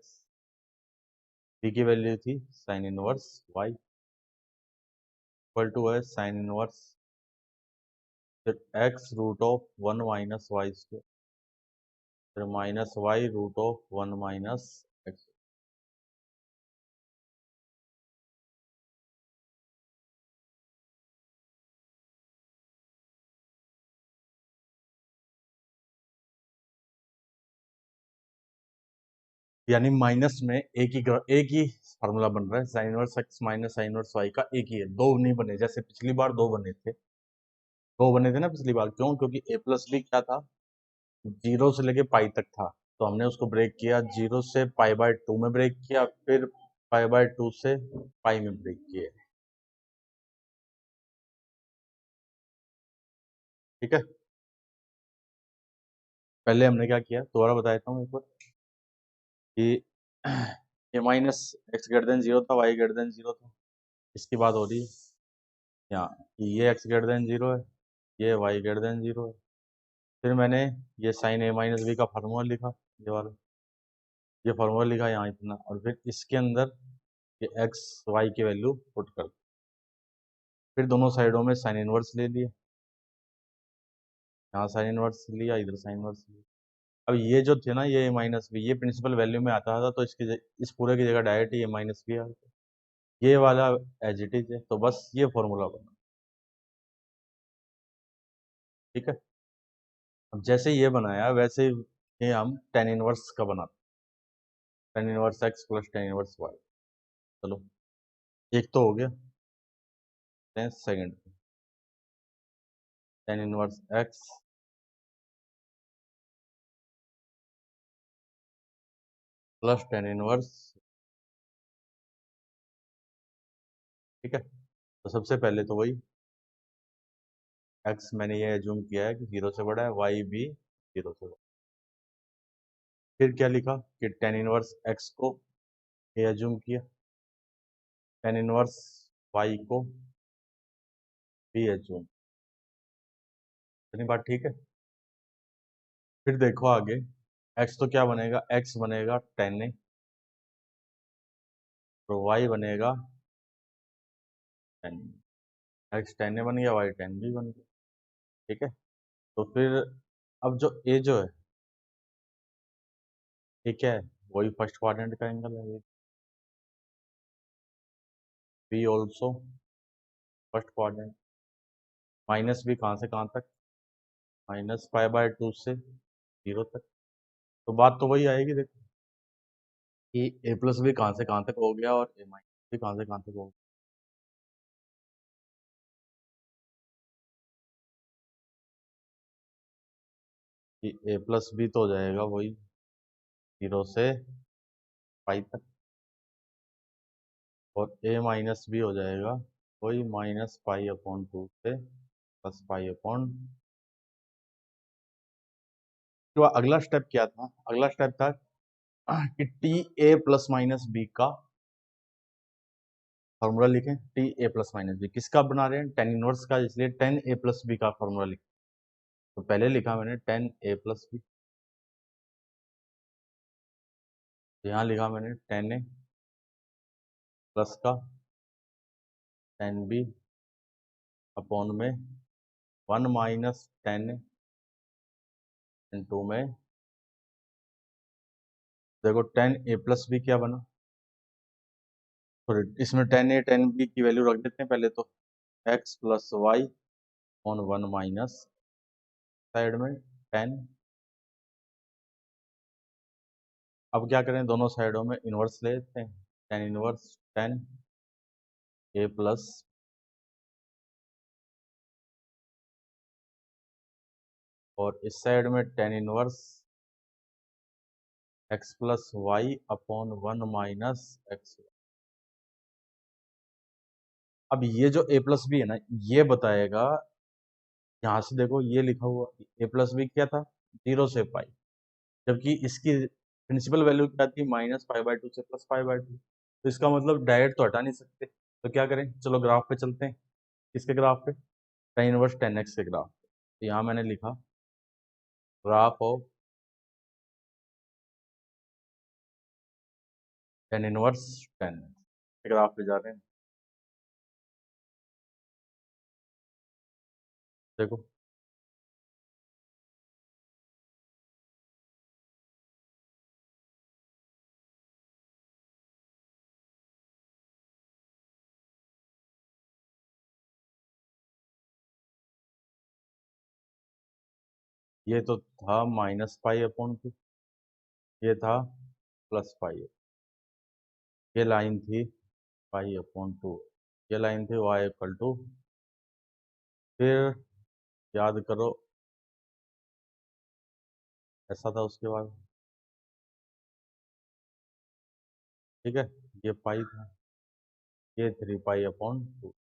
बी की वैल्यू थी sine inverse y, equal to है sine inverse फिर x root of 1 minus y square, फिर minus y root of 1 minus x. यानी माइनस में एक ही फार्मूला बन रहा है, sine inverse x minus sine inverse y का एक ही है, दो नहीं बने, जैसे पिछली बार दो बने थे, ना पिछली बार, क्यों, क्योंकि ए प्लस बी क्या था, 0 से लेके पाई तक था, तो हमने उसको ब्रेक किया, 0 से π/2 में ब्रेक किया, फिर π/2 से पाई में ब्रेक किया, ठीक है। पहले हमने क्या किया, दोबारा बता देता हूँ एक बार, कि A minus x greater than 0 था, वाई ग्रेटर देन 0 था, इसकी बात हो रही है यहाँ, कि ये एक्स ग्रेटर देन 0 है, ये वाई ग्रेटर देन 0 है, फिर मैंने ये साइन ए माइनस बी का फार्मूला लिखा, ये वाला, ये फार्मूला लिखा यहाँ इतना, और फिर इसके अंदर ये एक्स वाई की वैल्यू पुट कर, फिर दोनों साइडों में साइन इनवर्स ले लिया, यहाँ साइन इनवर्स लिया, इधर साइन इनवर्स लिया। अब ये जो थे ना, ये माइनस बी, ये प्रिंसिपल वैल्यू में आता था, तो इस पूरे की जगह डायरेक्ट ये माइनस बी आ गया, ये वाला एज इट इज है, तो बस ये फॉर्मूला बना, ठीक है। अब जैसे ये बनाया, वैसे ही हम टेन इनवर्स का बनाते, tan inverse x plus tan inverse y, चलो एक तो हो गया, second tan inverse x plus tan inverse, ठीक है। तो सबसे पहले तो वही एक्स मैंने ये एज्यूम किया है कि 0 से बड़ा है, वाई भी 0 से बड़ा, फिर क्या लिखा कि टेन इनवर्स एक्स को ये एज्यूम किया, टेन इनवर्स वाई को भी एज्यूम, इतनी बात ठीक है। फिर देखो आगे, एक्स तो क्या बनेगा, एक्स बनेगा टेन ए, तो वाई बनेगा टेन, एक्स टेन ए बन गया, वाई टेन बी बन गया, ठीक है। तो फिर अब जो ए जो है, ये क्या है, वही फर्स्ट क्वाड्रेंट का एंगल है, b also first quadrant, minus b कहाँ से कहाँ तक, -π/2 से 0 तक, तो बात तो वही आएगी देखो, कि ए प्लस बी कहाँ से कहाँ तक हो गया, और ए माइनस बी कहाँ से कहाँ तक हो गया, कि ए प्लस बी तो हो जाएगा वही 0 से पाई तक, और ए माइनस बी हो जाएगा वही -π/2 से +π/, तो अगला स्टेप क्या था, अगला स्टेप था कि t a plus minus b का फॉर्मूला लिखें, t a plus minus b किसका बना रहे हैं, टेन इनवर्स का, इसलिए टेन ए प्लस बी का फॉर्मूला लिखें, तो पहले लिखा मैंने टेन ए प्लस बी, यहाँ लिखा मैंने टेन ए प्लस का टेन बी अपॉन में 1 माइनस टेन इंटू में, देखो टेन ए प्लस बी क्या बना, तो इसमें टेन ए टेन बी की वैल्यू रख देते हैं पहले तो, x plus y on 1 minus side में 10। अब क्या करें, दोनों साइडों में इन्वर्स ले लेते हैं। 10 इनवर्स 10 ए प्लस, और इस साइड में 10 inverse x plus y upon 1 minus x. अब ये जो ए प्लस बी है ना, ये बताएगा, यहाँ से देखो ये लिखा हुआ ए प्लस बी क्या था, 0 से पाई, जबकि इसकी प्रिंसिपल वैल्यू क्या थी, -π/2 से +π/2। तो इसका मतलब डायरेक्ट तो हटा नहीं सकते, तो क्या करें, चलो ग्राफ पे चलते हैं। किसके ग्राफ पे, tan इनवर्स 10x के ग्राफ पे। तो यहाँ मैंने लिखा graph of tan inverse 10x के ग्राफ पे जा रहे हैं। देखो ये तो था -π/2, ये था +π, ये लाइन थी π/2, ये लाइन थी y=, फिर याद करो ऐसा था उसके बाद, ठीक है, ये पाई था, ये 3π/2,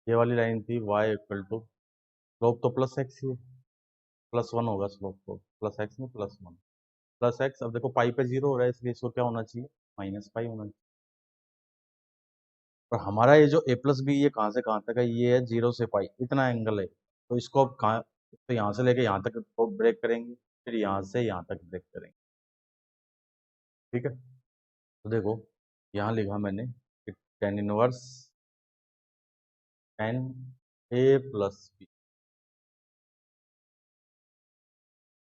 ये वाली लाइन थी y=, स्लोप तो +x ही है, +1 होगा स्लोप, तो +x में +1 +x। अब देखो पाई पे 0 हो रहा है, इसलिए इसको क्या होना चाहिए, -π होना चाहिए। और हमारा ये जो ए प्लस बी, ये कहाँ से कहाँ तक है, ये है 0 से पाई, इतना एंगल है। तो इसको अब कहाँ, तो यहाँ से लेके यहाँ तक तो ब्रेक करेंगे, फिर यहाँ से यहाँ तक ब्रेक करेंगे, ठीक है। तो देखो यहाँ लिखा मैंने कि tan इनवर्स tan ए प्लस बी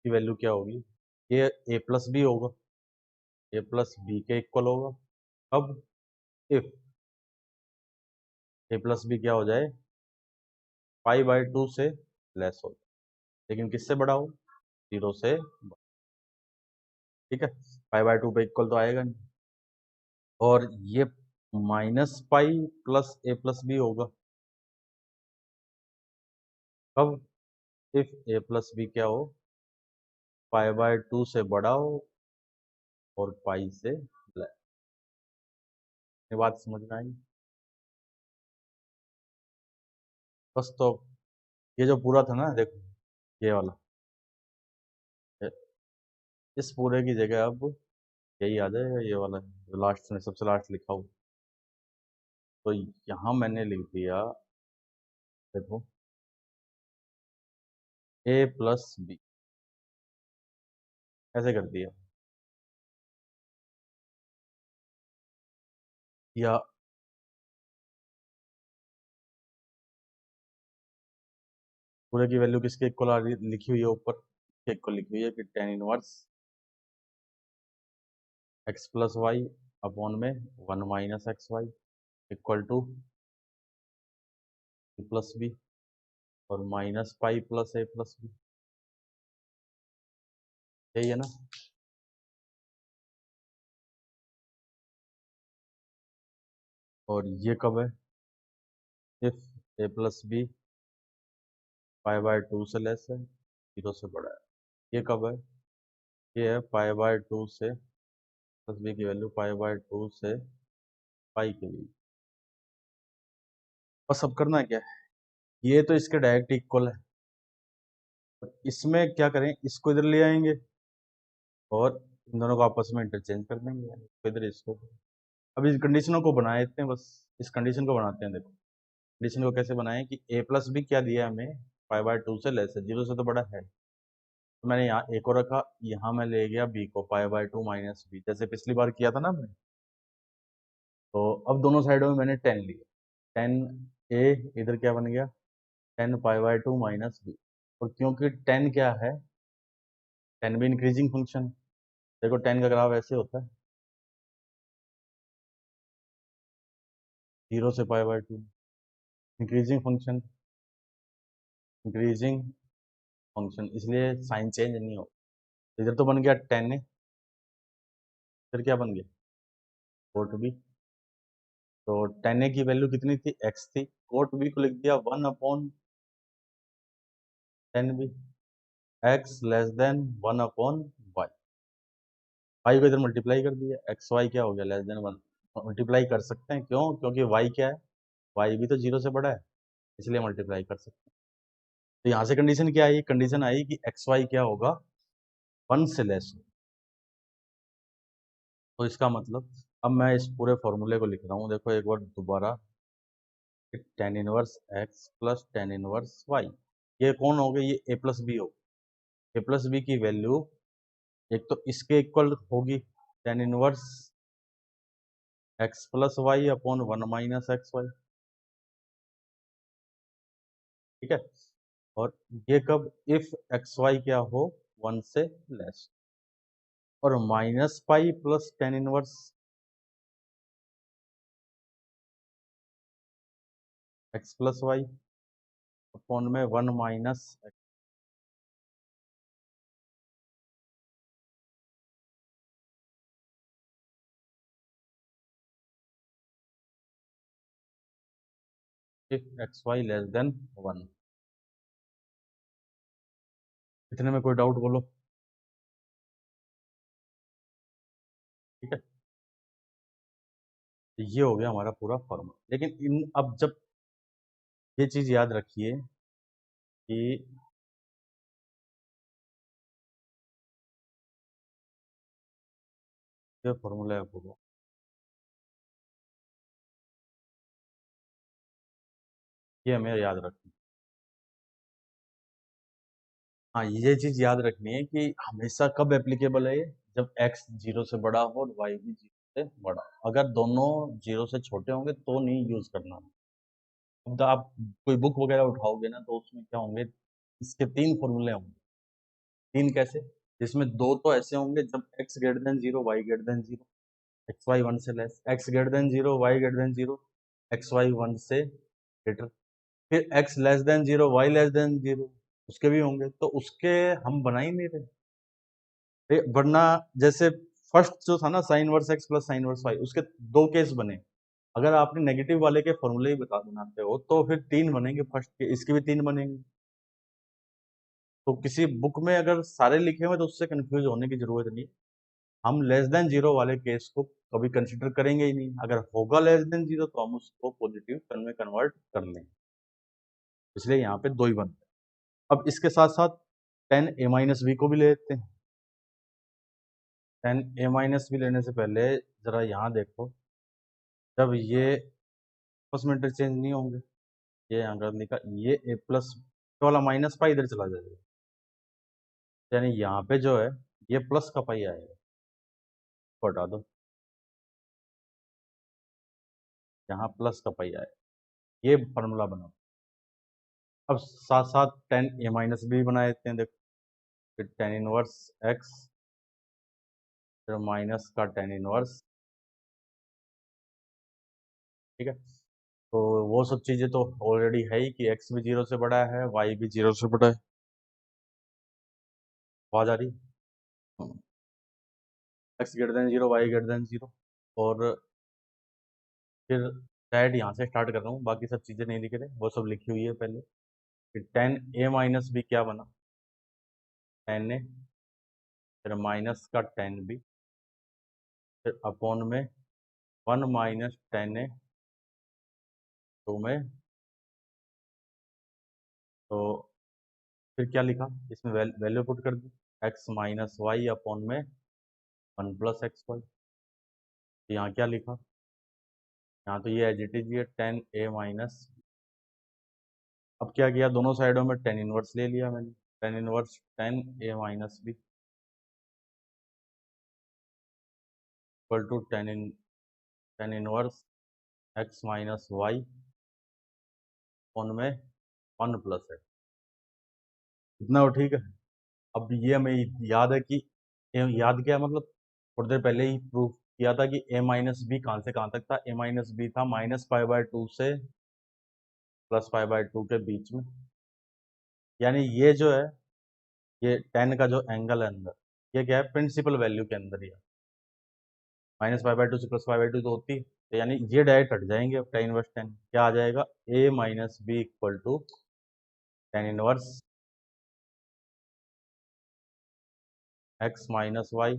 की वैल्यू क्या होगी, ये ए प्लस बी होगा, ए प्लस बी के इक्वल होगा। अब इफ ए प्लस बी क्या हो जाए, π/2 से लेस हो जाए, लेकिन किससे बड़ा हो, 0 से बड़ा, ठीक है। π/2 पे इक्वल तो आएगा नहीं, और ये -π प्लस ए प्लस बी होगा। अब इफ ए प्लस बी क्या हो, π/2 से बड़ा हो और पाई से लेस। ये बात समझ में आई। बस तो ये जो पूरा था ना, देखो ये वाला, इस पूरे की जगह अब यही आ जाएगा, ये वाला जो लास्ट में सबसे लास्ट लिखा हो। तो यहाँ मैंने लिख दिया, देखो ए प्लस बी, ऐसे कर दिया, या पूरे की वैल्यू किसके इक्वल आ रही लिखी हुई है ऊपर, के इक्वल लिखी हुई है कि tan inverse x plus y upon में 1 minus x y equal to plus b, और -π प्लस ए प्लस बी, यही है ना। और ये कब है, इफ ए प्लस बी π/2 से लेस है, 0 से बड़ा है। ये कब है, ये है π/2 से, प्लस बी की वैल्यू π/2 से पाई के लिए। बस अब करना है क्या है, ये तो इसके डायरेक्ट इक्वल है, इसमें क्या करें, इसको इधर ले आएंगे और इन दोनों को आपस में इंटरचेंज कर देंगे, तो इधर इसको, अब इस कंडीशनों को बनाए देते हैं, बस इस कंडीशन को बनाते हैं। देखो कंडीशन को कैसे बनाएं कि ए प्लस बी क्या दिया हमें, π/2 से लेस है, 0 से तो बड़ा है। तो मैंने यहाँ ए को रखा, यहाँ मैं ले गया बी को, π/2 माइनस बी, जैसे पिछली बार किया था ना हमने। तो अब दोनों साइडों में मैंने 10 लिया, 10 ए, इधर क्या बन गया 10 π/2 माइनस बी। और क्योंकि 10 क्या है, 10 भी इंक्रीजिंग फंक्शन, देखो 10 का ग्राफ ऐसे होता है, 0 से pi by 2, increasing function, increasing function, इसलिए साइन चेंज नहीं हो। इधर तो बन गया 10 है, फिर क्या बन गया कोट बी। तो 10 की वैल्यू कितनी थी, x थी, कोट बी को लिख दिया 1/10 b, x less than 1/y, y को इधर मल्टीप्लाई कर दिया, एक्स वाई क्या हो गया लेस देन 1, मल्टीप्लाई कर सकते हैं, क्यों, क्योंकि y क्या है, y भी तो 0 से बड़ा है, इसलिए मल्टीप्लाई कर सकते हैं। तो यहाँ से कंडीशन क्या आई, कंडीशन आई कि एक्स वाई क्या होगा 1 से लेस हो। तो इसका मतलब अब मैं इस पूरे फॉर्मूले को लिख रहा हूँ, देखो एक बार दोबारा, tan inverse x plus tan inverse y, ये कौन हो गए, ये a प्लस बी हो, a प्लस बी की वैल्यू एक तो इसके इक्वल होगी tan inverse x plus y upon 1 minus x y, ठीक है। और ये कब, इफ एक्स वाई क्या हो 1 से लेस, और minus pi plus tan inverse x plus y upon में 1 minus, if x y less than 1। इतने में कोई डाउट बोलो, ठीक है। तो ये हो गया हमारा पूरा फॉर्मूला, लेकिन इन अब जब ये चीज याद रखिए कि ये फॉर्मूला है पूरा, ये हमें याद रखना। हाँ, ये चीज याद रखनी है कि हमेशा कब एप्लीकेबल है ये, जब x 0 से बड़ा हो और y भी 0 से बड़ा, अगर दोनों 0 से छोटे होंगे तो नहीं यूज करना। अब तो आप कोई बुक वगैरह उठाओगे ना तो उसमें क्या होंगे, इसके 3 फॉर्मूले होंगे। 3 कैसे, जिसमें 2 तो ऐसे होंगे जब x greater than 0 y greater than 0, x y 1 से less, x greater than 0 y greater than 0, x y 1 से ग्रेटर, फिर x less than 0 y less than 0, उसके भी होंगे, तो उसके हम बना ही नहीं रहे। वरना जैसे फर्स्ट जो था ना sine inverse x plus sine inverse y, उसके 2 केस बने, अगर आपने नेगेटिव वाले के फॉर्मूले ही बता बनाते हो तो फिर 3 बनेंगे फर्स्ट के, इसके भी 3 बनेंगे। तो किसी बुक में अगर सारे लिखे हुए तो उससे कंफ्यूज होने की जरूरत नहीं, हम लेस देन 0 वाले केस को कभी कंसिडर करेंगे ही नहीं, अगर होगा लेस देन 0 तो हम उसको पॉजिटिव टर्म में कन्वर्ट कर लेंगे, इसलिए यहाँ पे 2 ही बनते हैं। अब इसके साथ साथ tan a माइनस बी को भी ले लेते हैं। tan a माइनस बी लेने से पहले जरा यहाँ देखो, जब ये आपस में इंटरचेंज नहीं होंगे, ये यहाँ कर लिखा, ये a प्लस वाला माइनस पाई इधर चला जाएगा, यानी यहाँ पे जो है ये प्लस का पाई आएगा, हटा दो, यहाँ प्लस का पाई आएगा, ये फॉर्मूला बना। अब साथ साथ tan a माइनस बी बना देते हैं, देखो, फिर tan इनवर्स x, फिर माइनस का tan इनवर्स, ठीक है। तो वो सब चीजें तो ऑलरेडी है ही कि x भी 0 से बड़ा है, y भी 0 से बड़ा है, आवाज आ रही, x greater than 0 y greater than 0, और फिर डायरेक्ट यहाँ से स्टार्ट कर रहा हूँ, बाकी सब चीजें नहीं लिख रहे, वो सब लिखी हुई है पहले। फिर tan a माइनस बी क्या बना, tan a, फिर माइनस का tan b, फिर अपॉन में 1 माइनस tan a, टू में, तो फिर क्या लिखा, इसमें वैल्यू पुट कर दी, x माइनस वाई अपॉन में 1 प्लस एक्स वाई, यहाँ क्या लिखा, यहाँ तो ये एज इट इज ये tan a माइनस, अब क्या किया, दोनों साइडों में tan इनवर्स ले लिया मैंने, tan inverse tan a minus B equal to tan inverse x minus y upon में 1 प्लस एक्स, इतना हो, ठीक है। अब ये हमें याद है कि, याद क्या मतलब, थोड़ी देर पहले ही प्रूफ किया था कि ए माइनस बी कहाँ से कहाँ तक था, ए माइनस बी था -π/2 से +π/2 के बीच में, यानी ये जो है ये 10 का जो एंगल है अंदर, ये क्या है, प्रिंसिपल वैल्यू के अंदर ही है। -π/2 से +π/2 तो होती, तो यानी ये डायरेक्ट हट जाएंगे। अब tan इनवर्स 10 क्या आ जाएगा, a minus B equal to tan inverse x minus y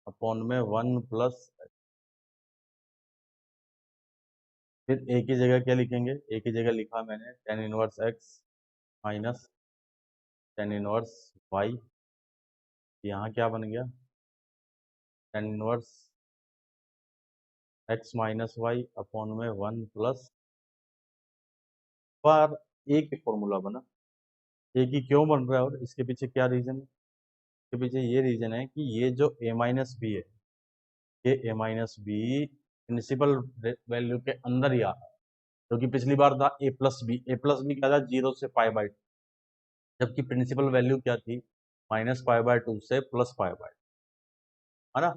upon में 1 प्लस, फिर a की जगह क्या लिखेंगे, a की जगह लिखा मैंने tan inverse x minus tan inverse y, यहाँ क्या बन गया, tan inverse x minus y upon में 1 प्लस, बार एक ही फॉर्मूला बना, एक ही क्यों बन रहा है और इसके पीछे क्या रीजन है, इसके पीछे ये रीजन है कि ये जो a माइनस बी है, ये a minus b principal value के अंदर ही आ रहा है, क्योंकि पिछली बार था a प्लस बी क्या था, 0 से π/2, जबकि प्रिंसिपल वैल्यू क्या थी, -π/2 से +π/2, है ना।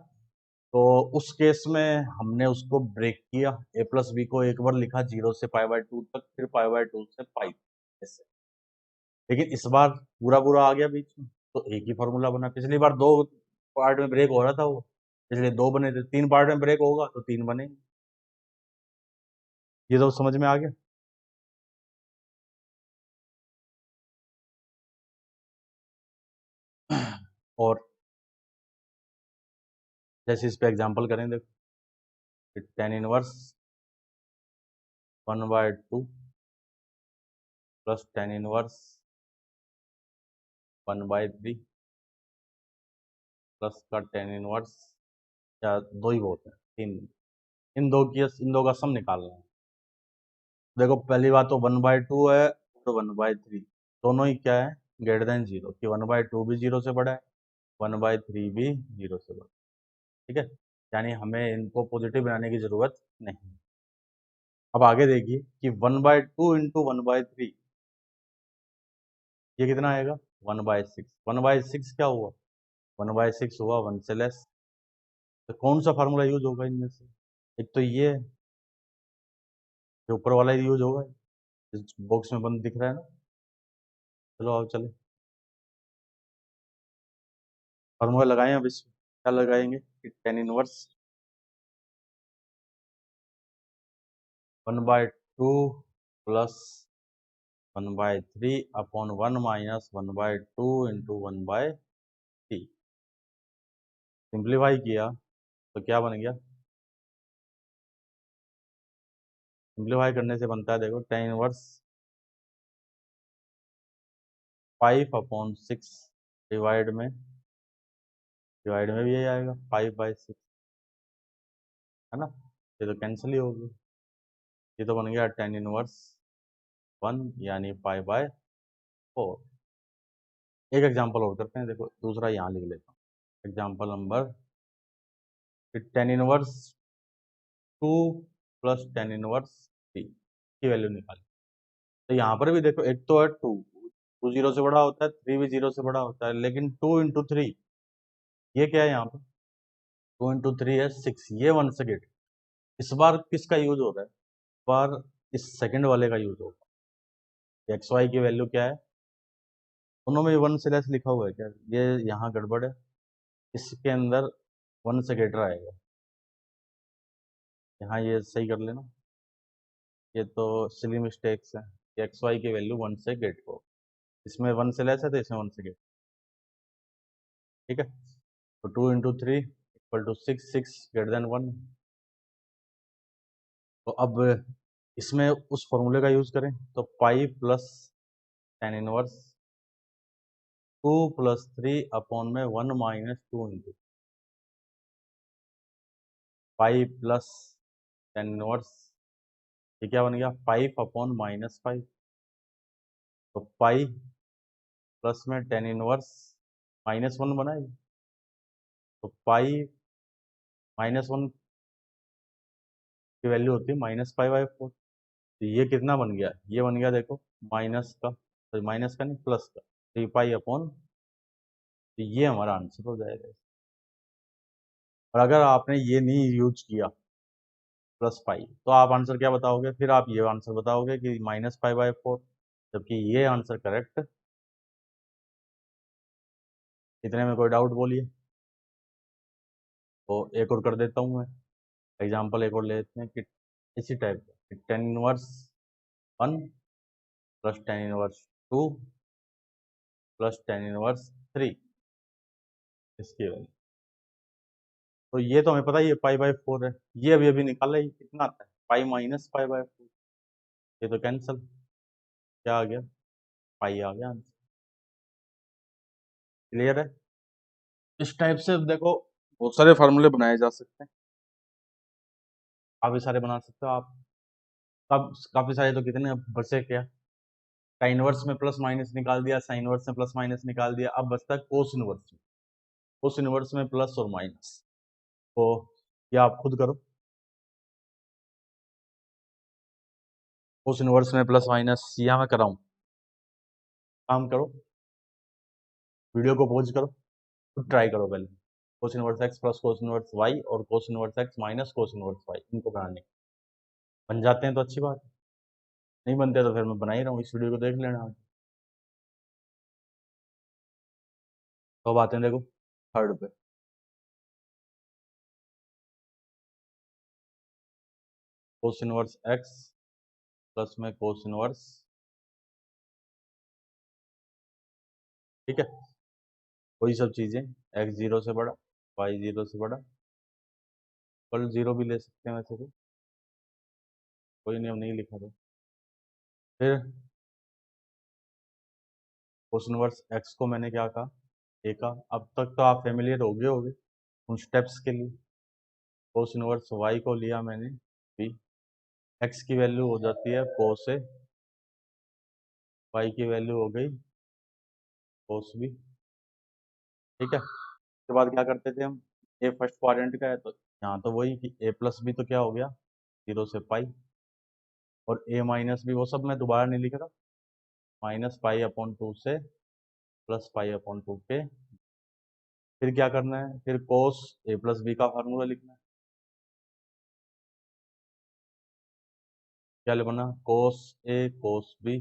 तो उस केस में हमने उसको ब्रेक किया, a प्लस बी को एक बार लिखा 0 से π/2 तक, फिर π/2 से पाई ऐसे, लेकिन इस बार पूरा पूरा आ गया बीच में, तो एक ही फॉर्मूला बना। पिछली बार दो पार्ट में ब्रेक हो रहा था वो, इसलिए दो बने थे, 3 पार्ट में ब्रेक होगा तो 3 बनेंगे। ये तो समझ में आ गया। और जैसे इस पे एग्जांपल करें, देखो tan inverse 1/2 plus tan inverse 1/3 plus का tan इनवर्स, या दो ही बहुत है, तीन, इन दो का सम निकालना है। देखो पहली बात तो 1/2 है और 1/3 दोनों ही क्या है, ग्रेटर देन 0, कि 1/2 भी 0 से बड़ा है, 1/3 भी 0 से बड़ा, ठीक है, यानी हमें इनको पॉजिटिव बनाने की जरूरत नहीं। अब आगे देखिए कि 1/2 इंटू 1/3 ये कितना आएगा, 1/6। 1/6 क्या हुआ, 1/6 हुआ 1 से लेस, तो कौन सा फार्मूला यूज होगा इनमें से, एक तो ये है, जो ऊपर वाला यूज होगा, इस बॉक्स में बंद दिख रहा है ना, चलो आओ चले फार्मूला लगाएं। अब इस क्या लगाएंगे कि tan inverse 1/2 plus 1/3 upon 1 minus 1/2 into 1/3, simplify किया तो क्या बन गया, सिंप्लीफाई करने से बनता है, देखो tan इनवर्स 5/6 डिवाइड में भी यही आएगा 5/6, है ना, ये तो कैंसिल ही होगी, ये तो बन गया tan इनवर्स 1 यानी π/4। एक एग्जांपल और करते हैं, देखो दूसरा यहाँ लिख लेता हूँ, example number, tan inverse 2 plus tan inverse 3 की वैल्यू निकाली। तो यहाँ पर भी देखो, एक तो है 2 0 से बड़ा होता है, 3 भी 0 से बड़ा होता है, लेकिन 2 इंटू 3 ये क्या है, यहाँ पर 2 इंटू 3 है 6, ये 1 से गेट। इस बार किसका यूज हो रहा है, इस बार इस सेकंड वाले का यूज होगा। एक्स वाई की वैल्यू क्या है, दोनों में 1 से लेस लिखा हुआ है क्या, ये यहाँ गड़बड़ है, इसके अंदर 1 से ग्रेटर आएगा, यहाँ ये सही कर लेना, ये तो सिली मिस्टेक्स है, एक्स वाई की वैल्यू 1 से ग्रेटर हो, इसमें 1 से लेस है तो इसमें 1 से ग्रेटर, ठीक है। तो 2 into 3 equal to 6, 6 greater than 1। तो अब इसमें उस फॉर्मूले का यूज करें, तो पाई plus tan inverse 2 plus 3 upon में 1 minus 2 into pi plus tan inverse, ये क्या बन गया 5 अपॉन -5, तो पाई प्लस में tan इनवर्स -1 बना है, तो पाई -1 की वैल्यू होती है -π/4, तो ये कितना बन गया, ये बन गया देखो माइनस का, तो माइनस का नहीं प्लस का 3 पाई अपॉन, तो ये हमारा आंसर हो जाएगा। और अगर आपने ये नहीं यूज किया प्लस पाई, तो आप आंसर क्या बताओगे? फिर आप ये आंसर बताओगे कि -π/4, जबकि ये आंसर करेक्ट। इतने में कोई डाउट बोलिए? तो एक और कर देता हूँ मैं, एग्जाम्पल एक और ले लेते हैं कि इसी टाइप का, tan inverse 1 plus tan inverse 2 plus tan inverse 3, इसकी वैल्यू। तो ये तो हमें पता ही है π/4 है। ये अभी अभी निकाला, ही कितना आता है? π-π/4। ये तो कैंसल, क्या आ गया? पाई आ गया आंसर। क्लियर है? इस टाइप से देखो बहुत सारे फार्मूले बनाए जा सकते हैं, काफी सारे बना सकते हो आप। काफी सारे तो कितने बचे क्या? साइन इनवर्स में प्लस माइनस निकाल दिया, साइन इनवर्स में प्लस माइनस निकाल दिया, अब बचता है कोस इनवर्स में। कोस इनवर्स में प्लस और माइनस, तो ये आप खुद करो। कोस इनवर्स में प्लस माइनस यहाँ मैं कराऊं, काम करो, वीडियो को पॉज करो, खुद ट्राई करो पहले। Cos inverse x plus cos inverse y और cos inverse x minus cos inverse y, इनको बनाने बन जाते हैं तो अच्छी बात है, नहीं बनते तो फिर मैं बना ही रहा हूँ, इस वीडियो को देख लेना। तो अब आते हैं देखो थर्ड पे। कोस इनवर्स एक्स प्लस में कोस इनवर्स, ठीक है, वही सब चीजें, एक्स जीरो से बड़ा, वाई जीरो से बड़ा, कल जीरो भी ले सकते हैं वैसे तो, कोई नियम नहीं लिखा था। फिर कोस इनवर्स एक्स को मैंने क्या कहा? ए का। अब तक तो आप फेमिलियर हो गए होगे उन स्टेप्स के लिए। कोस इनवर्स वाई को लिया मैंने बी, एक्स की वैल्यू हो जाती है कोस ए, वाई की वैल्यू हो गई कोस बी, ठीक है। उसके बाद क्या करते थे हम? ए फर्स्ट क्वाड्रेंट का है तो यहाँ तो वही कि ए प्लस बी तो क्या हो गया, जीरो से पाई, और ए माइनस बी वो सब मैं दोबारा नहीं लिख रहा, -π/2 से +π/2 के। फिर क्या करना है? फिर कोस ए प्लस बी का फार्मूला लिखना है। क्या लिखना? कोस ए कोस बी,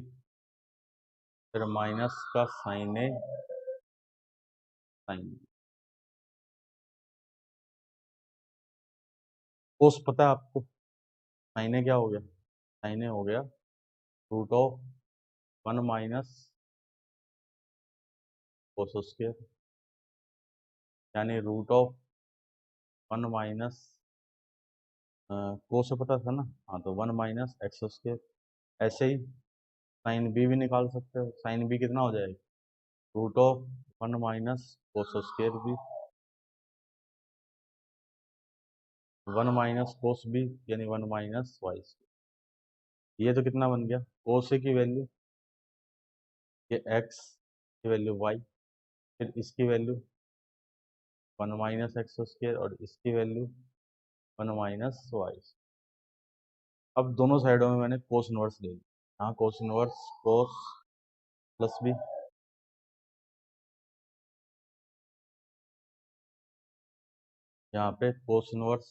फिर माइनस का साइन ए साइन बी। कोस पता है आपको? साइन ए क्या हो गया? साइन ए हो गया √1 माइनस कोस स्क्वायर, यानी √1 माइनस, कोस पता था ना, हाँ, तो 1 माइनस एक्स स्क्वायर। ऐसे ही साइन बी भी निकाल सकते हो, साइन बी कितना हो जाएगा? √1 minus cos square b, 1 minus cos b, यानी 1 माइनस वाई स्क्वायर। ये तो कितना बन गया? कोस ए की वैल्यू, ये एक्स की वैल्यू वाई, फिर इसकी वैल्यू 1 माइनस एक्स स्क्वायर, और इसकी वैल्यू 1 माइनस वाई। अब दोनों साइडों में मैंने कोस इनवर्स ले लिया, यहाँ cos inverse cos plus b, यहाँ पे कोस इनवर्स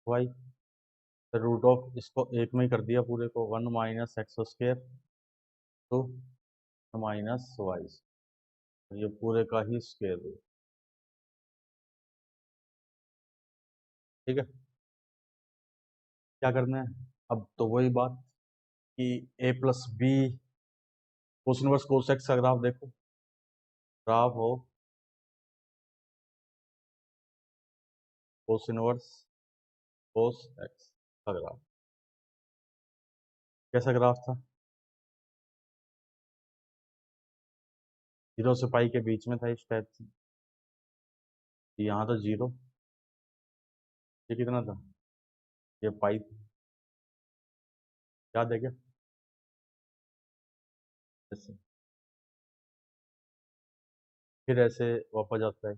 वाई, फिर √, इसको एक में ही कर दिया पूरे को, 1 minus x square to minus y, ये पूरे का ही स्क्वायर रूट, ठीक है। क्या करना है? अब तो वही बात कि A plus B, cos inverse cos x का ग्राफ देखो, ग्राफ हो कोस इनवर्स कोस एक्स का ग्राफ, कैसा ग्राफ था? जीरो से पाई के बीच में था इस टाइप से, यहाँ तो जीरो, ये कितना था? ये पाई था, याद है क्या? ऐसे फिर ऐसे वापस जाता है,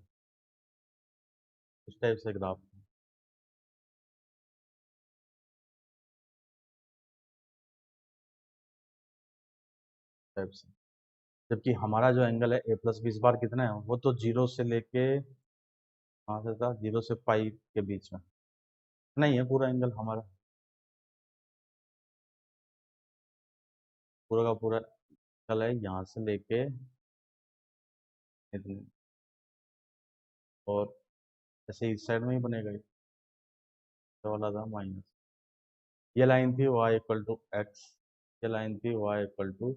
इस टाइप से ग्राफ टाइप से। जबकि हमारा जो एंगल है ए प्लस बी इस बार कितना है, वो तो जीरो से लेके कहाँ से था, जीरो से पाई के बीच में नहीं है पूरा एंगल हमारा, पूरा का पूरा एंगल है यहाँ से लेके इतने, और ऐसे इस साइड में ही बनेगा, ये वाला था माइनस, ये लाइन थी y इक्वल टू एक्स, ये लाइन थी y इक्वल टू,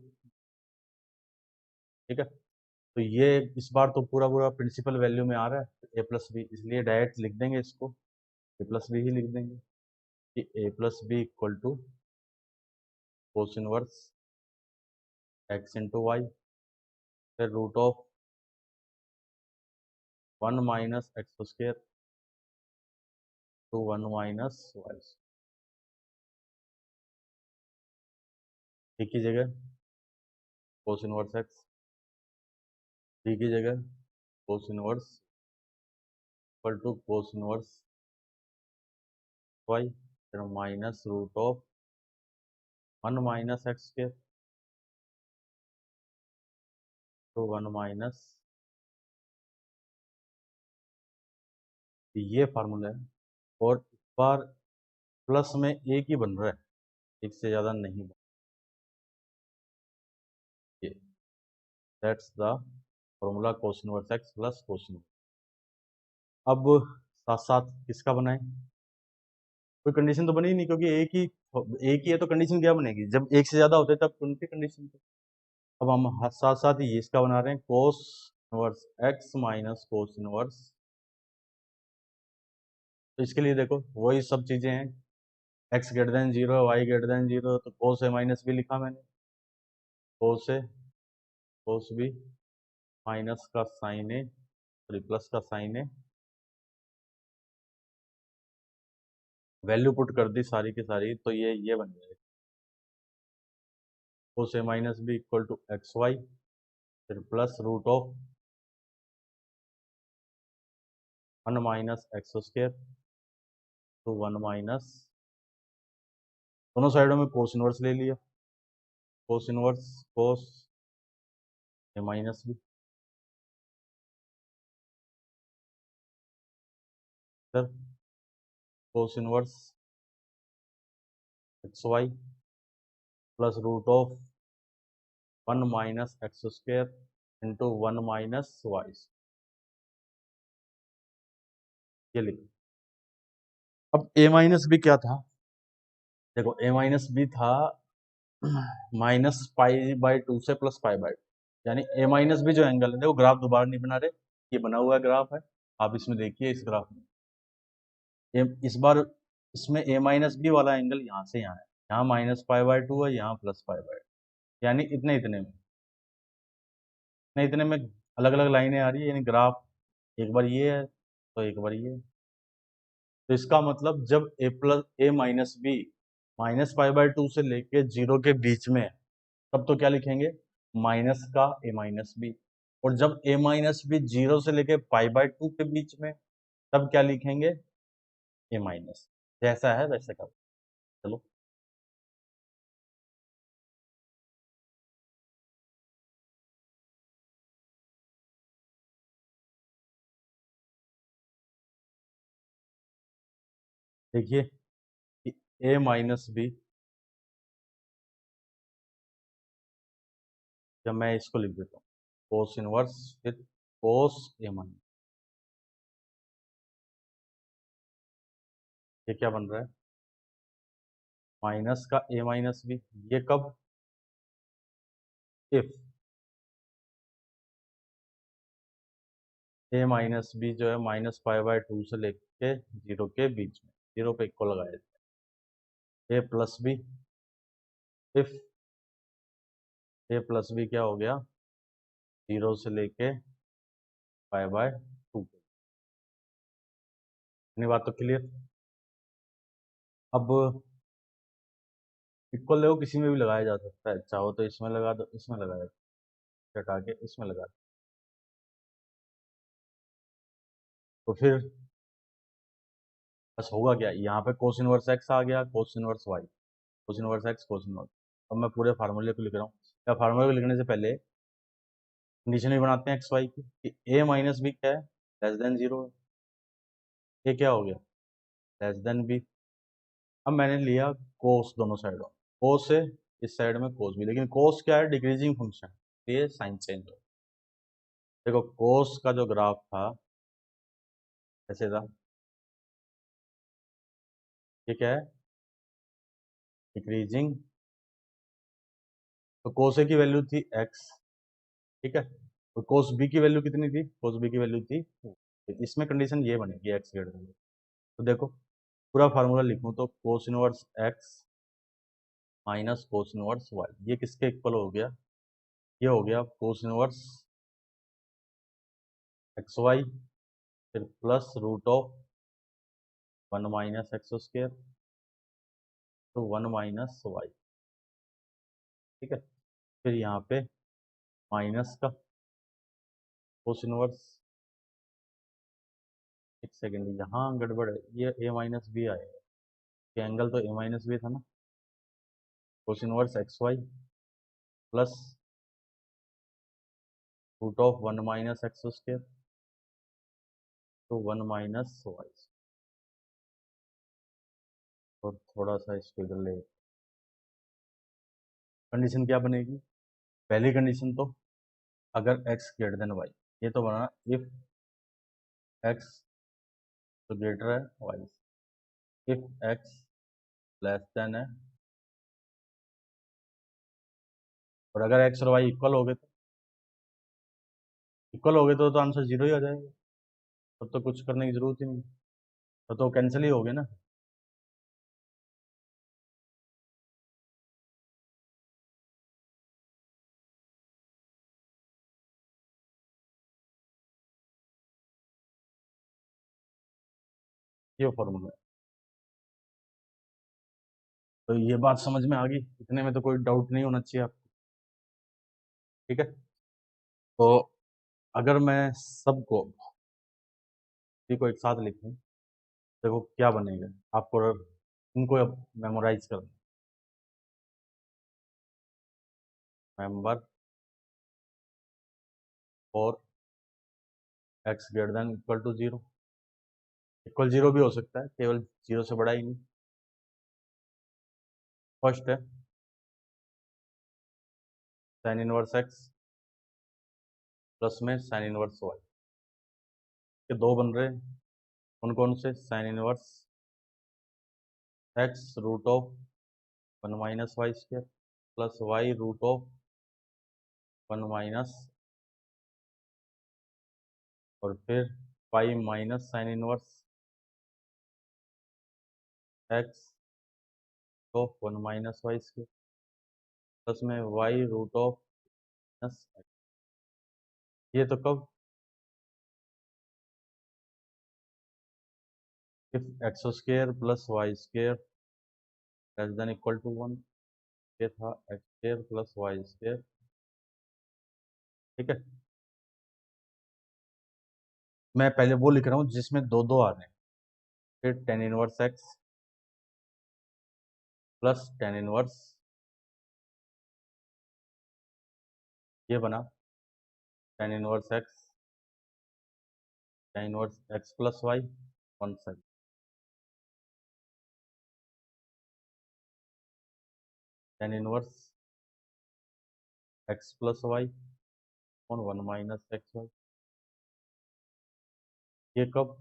ठीक है। तो ये इस बार तो पूरा पूरा प्रिंसिपल वैल्यू में आ रहा है ए प्लस बी, इसलिए डायरेक्ट लिख देंगे इसको, ए प्लस बी ही लिख देंगे कि A plus B equal to cos inverse x into y, फिर root of 1 minus x square to 1 minus y, एक की जगह कोस इनवर्स एक्स, बी की जगह cos inverse equal to cos inverse y, फिर minus root of 1 minus x square to 1 minus, ये formula है। और इस बार प्लस में एक ही बन रहा है, एक से ज़्यादा नहीं बन, ये that's the formula cos inverse x plus cos inverse. अब साथ साथ किसका बनाए, कोई कंडीशन तो बनी ही नहीं, क्योंकि एक ही है तो कंडीशन क्या बनेगी, जब एक से ज़्यादा होते तब उनकी कंडीशन तो। अब हम साथ साथ ही इसका बना रहे हैं cos inverse x minus cos inverse, तो इसके लिए देखो वही सब चीज़ें हैं, x greater than zero, y greater than zero, तो कोस ए माइनस बी लिखा मैंने, cos A cos B minus का साइन ए सॉरी प्लस का साइन ए, वैल्यू पुट कर दी सारी की सारी, तो ये बन जाएगा cos A minus B equal to x y, फिर plus root of 1 minus x square to 1 minus, दोनों साइडों में कोस इनवर्स ले लिया, कोस इनवर्स कोस ए माइनस बी, फिर cos inverse x y plus root of 1 minus x square into 1 minus y, ये लिखो। अब ए माइनस बी क्या था, देखो ए माइनस बी था माइनस पाई बाई टू से प्लस पाई बाई, यानी ए माइनस बी जो एंगल है, देखो ग्राफ दोबारा नहीं बना रहे, ये बना हुआ ग्राफ है, आप इसमें देखिए इस ग्राफ में, इस बार इसमें ए माइनस बी वाला एंगल यहाँ से यहाँ है, यहाँ माइनस पाई बाई टू है, यहाँ प्लस पाई बाई, यानी इतने इतने में अलग अलग लाइनें आ रही है, यानी ग्राफ एक बार ये है तो एक बार ये है। तो इसका मतलब जब A minus B minus pi by two से लेके जीरो के बीच में है, तब तो क्या लिखेंगे, माइनस का ए माइनस बी, और जब ए माइनस बी जीरो से लेके पाई बाई टू के बीच में, तब क्या लिखेंगे, ए माइनस, जैसा है वैसे का। चलो देखिए कि ए माइनस बी, जब मैं इसको लिख देता हूँ cos inverse with cos A minus, ये क्या बन रहा है, माइनस का ए माइनस बी, ये कब, इफ ए माइनस बी जो है माइनस पाई बाई टू से लेके जीरो के बीच में, जीरो पे इक्वल लगाया, A plus B, if A plus B क्या हो गया, जीरो से लेके पाई बाय टू, इतनी बात तो क्लियर। अब इक्वल देखो किसी में भी लगाया जा सकता है, चाहो तो इसमें लगा दो, इसमें लगा दो, हटा के इसमें लगा दो, तो फिर बस होगा क्या, यहाँ पे कोस इनवर्स एक्स आ गया, cos inverse y, cos inverse x cos inverse. अब मैं पूरे फार्मूले को लिख रहा हूँ, या फार्मूले को लिखने से पहले कंडीशन भी बनाते हैं एक्स वाई की कि ए माइनस बी क्या है, लेस देन जीरो है। ये क्या हो गया, लेस देन बी। अब मैंने लिया कोस दोनों साइडों, कोस है इस साइड में कोस भी, लेकिन कोस क्या है, डिक्रीजिंग फंक्शन, ये साइन चेंज हो। देखो कोस का जो ग्राफ था ऐसे था, ये क्या है, डिक्रीजिंग। तो कोस ए की वैल्यू थी एक्स, ठीक है, और कोस बी की वैल्यू कितनी थी, कोस बी की वैल्यू थी, इसमें कंडीशन ये बनेगी एक्स ग्रेटर देन। तो देखो पूरा फार्मूला लिखूं तो cos inverse x minus cos inverse y, ये किसके इक्वल हो गया, ये हो गया कोस इनवर्स एक्स वाई, फिर plus root of 1 minus x square, तो 1 माइनस वाई, ठीक है। फिर यहाँ पे माइनस का कोस इनवर्स, एक सेकेंड यहाँ गड़बड़ है, ये ए माइनस बी आएगा, ये एंगल तो ए माइनस बी था ना, cos inverse x y plus root of 1 minus x square, तो 1 माइनस वाई। और थोड़ा सा इसको इधर ले, कंडीशन क्या बनेगी, पहली कंडीशन तो अगर x ग्रेटर देन वाई, ये तो बना इफ x तो ग्रेटर है y, if x less than है, और अगर x और y इक्वल हो गए तो आंसर जीरो ही आ जाएगा, तब तो कुछ करने की जरूरत ही नहीं, तो कैंसिल ही हो गए ना। ये फॉर्मूला है, तो ये बात समझ में आ गई, इतने में तो कोई डाउट नहीं होना चाहिए आपको, ठीक है। तो अगर मैं सबको को एक साथ लिखूं, देखो क्या बनेगा, आपको इनको अब मेमोराइज करना, मेंबर और x greater than equal to zero, equal zero भी हो सकता है, केवल जीरो से बड़ा ही नहीं। फर्स्ट है साइन इनवर्स एक्स प्लस में साइन इनवर्स वाई, के दो बन रहे हैं, कौन कौन से, sine inverse x root of 1 minus y square plus y root of 1 minus, और फिर pi minus sine inverse x of 1 minus y square plus में वाई रूट ऑफ माइनस, ये तो कब, if x square plus y square less than equal to 1, ये था x square plus y square, ठीक है। मैं पहले वो लिख रहा हूँ जिसमें दो दो आ रहे हैं, फिर tan inverse x plus tan inverse, ये बना tan inverse x, tan inverse x plus y, one side tan inverse x plus y और 1 माइनस एक्स वाई, ये कब,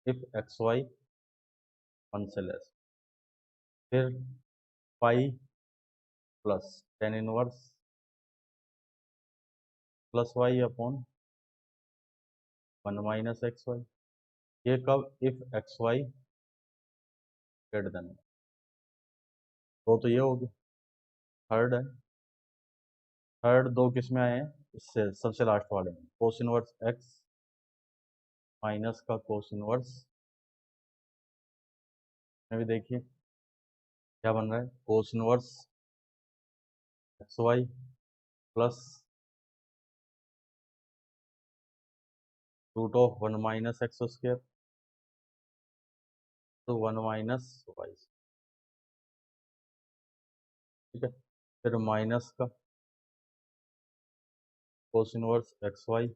इफ एक्स वाई वन से लेस, फिर pi plus tan inverse plus y upon 1 minus x y, ये कब, if x y greater than, तो ये हो गया। थर्ड है, थर्ड दो किस में आए हैं, इससे सबसे लास्ट वाले में, कोस इनवर्स एक्स माइनस का कोस इनवर्स, में भी देखिए क्या बन रहा है, cos inverse x y plus root of 1 minus x square, तो 1 माइनस वाई, ठीक है। फिर माइनस का cos inverse x y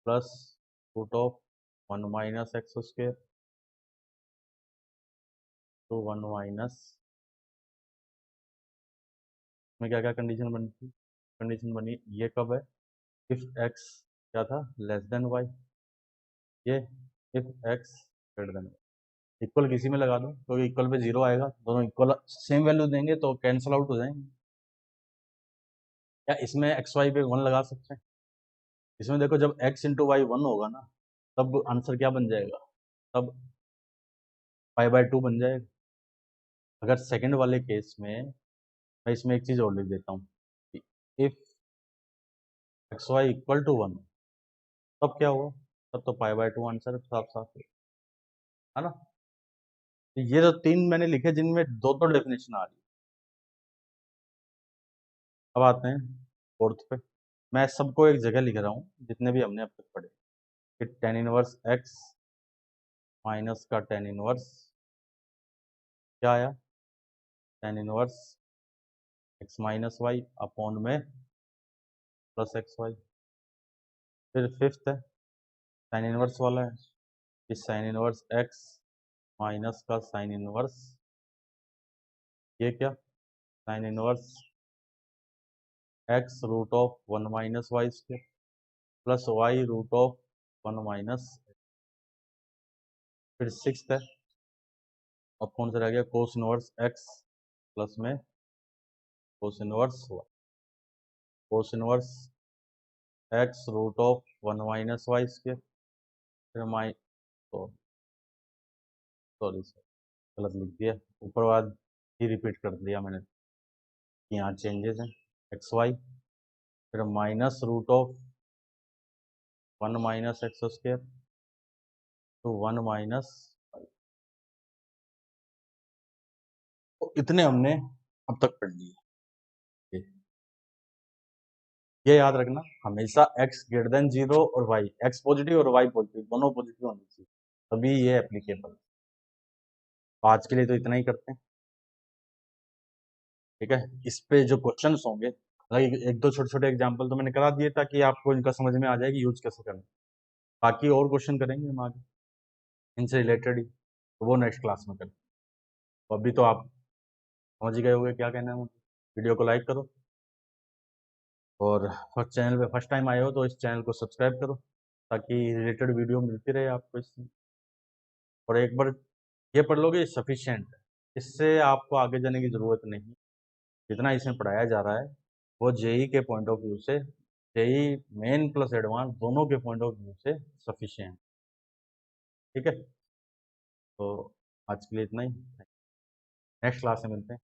plus root of 1 minus x square तो 1 माइनस में क्या क्या कंडीशन बनी थी? कंडीशन बनी ये कब है? इफ एक्स क्या था? Less than y. ये if x greater than y. Equal किसी में लगा दो क्योंकि इक्वल पे जीरो आएगा, दोनों इक्वल सेम वैल्यू देंगे तो कैंसिल आउट हो जाएंगे। या इसमें एक्स वाई पे 1 लगा सकते हैं। इसमें देखो जब x इंटू वाई 1 होगा ना तब आंसर क्या बन जाएगा? तब पाई/2 बन जाएगा। अगर सेकंड वाले केस में मैं इसमें एक चीज और लिख देता हूँ कि if x y equal to 1 तब क्या हुआ? तब तो पाई/2 आंसर साफ साफ है ना। तो ये जो तीन मैंने लिखे जिनमें दो दो डेफिनेशन आ रही है। अब आते हैं फोर्थ पे। मैं सबको एक जगह लिख रहा हूँ जितने भी हमने अब तक पढ़े कि टेन इनवर्स एक्स माइनस का टेन इनवर्स क्या आया? Tan inverse x minus y upon में प्लस एक्स वाई। फिर फिफ्थ है साइन इनवर्स वाला है कि साइन इनवर्स एक्स माइनस का साइन इनवर्स ये क्या? Sine inverse x root of 1 minus y square plus y root of 1 minus. फिर सिक्स्थ है अब कौन सा रह गया? कोस इनवर्स एक्स प्लस में cos inverse y. Cos inverse x root of 1 minus y square फिर माइ सॉरी सर गलत लिख दिया, ऊपर बाद ही रिपीट कर दिया मैंने। यहाँ चेंजेस हैं एक्स वाई फिर minus root of 1 minus x square तो 1 माइनस। तो इतने हमने अब तक पढ़ लिए। ये याद रखना हमेशा x ग्रेटर देन 0 और y, x पॉजिटिव और y पॉजिटिव दोनों पॉजिटिव होनी चाहिए तभी ये एप्लीकेबल। आज के लिए तो इतना ही करते हैं, ठीक है। इस पे जो क्वेश्चंस होंगे एक दो छोटे छोटे एग्जांपल तो मैंने करा दिए ताकि आपको इनका समझ में आ जाए कि यूज कैसे करना। बाकी और क्वेश्चन करेंगे हम आगे इनसे रिलेटेड ही, तो वो नेक्स्ट क्लास में करें। तो अभी तो आप समझ ही गए होंगे क्या कहना है मुझे। वीडियो को लाइक करो और फर्स्ट चैनल पे फर्स्ट टाइम आए हो तो इस चैनल को सब्सक्राइब करो ताकि रिलेटेड वीडियो मिलती रहे आपको इसमें। और एक बार ये पढ़ लोगे सफिशिएंट है, इससे आपको आगे जाने की ज़रूरत नहीं। जितना इसमें पढ़ाया जा रहा है वो जेई के पॉइंट ऑफ व्यू से, जेई मेन प्लस एडवांस दोनों के पॉइंट ऑफ व्यू से सफिशिएंट, ठीक है। तो आज के लिए इतना ही, नेक्स्ट क्लास में मिलते हैं।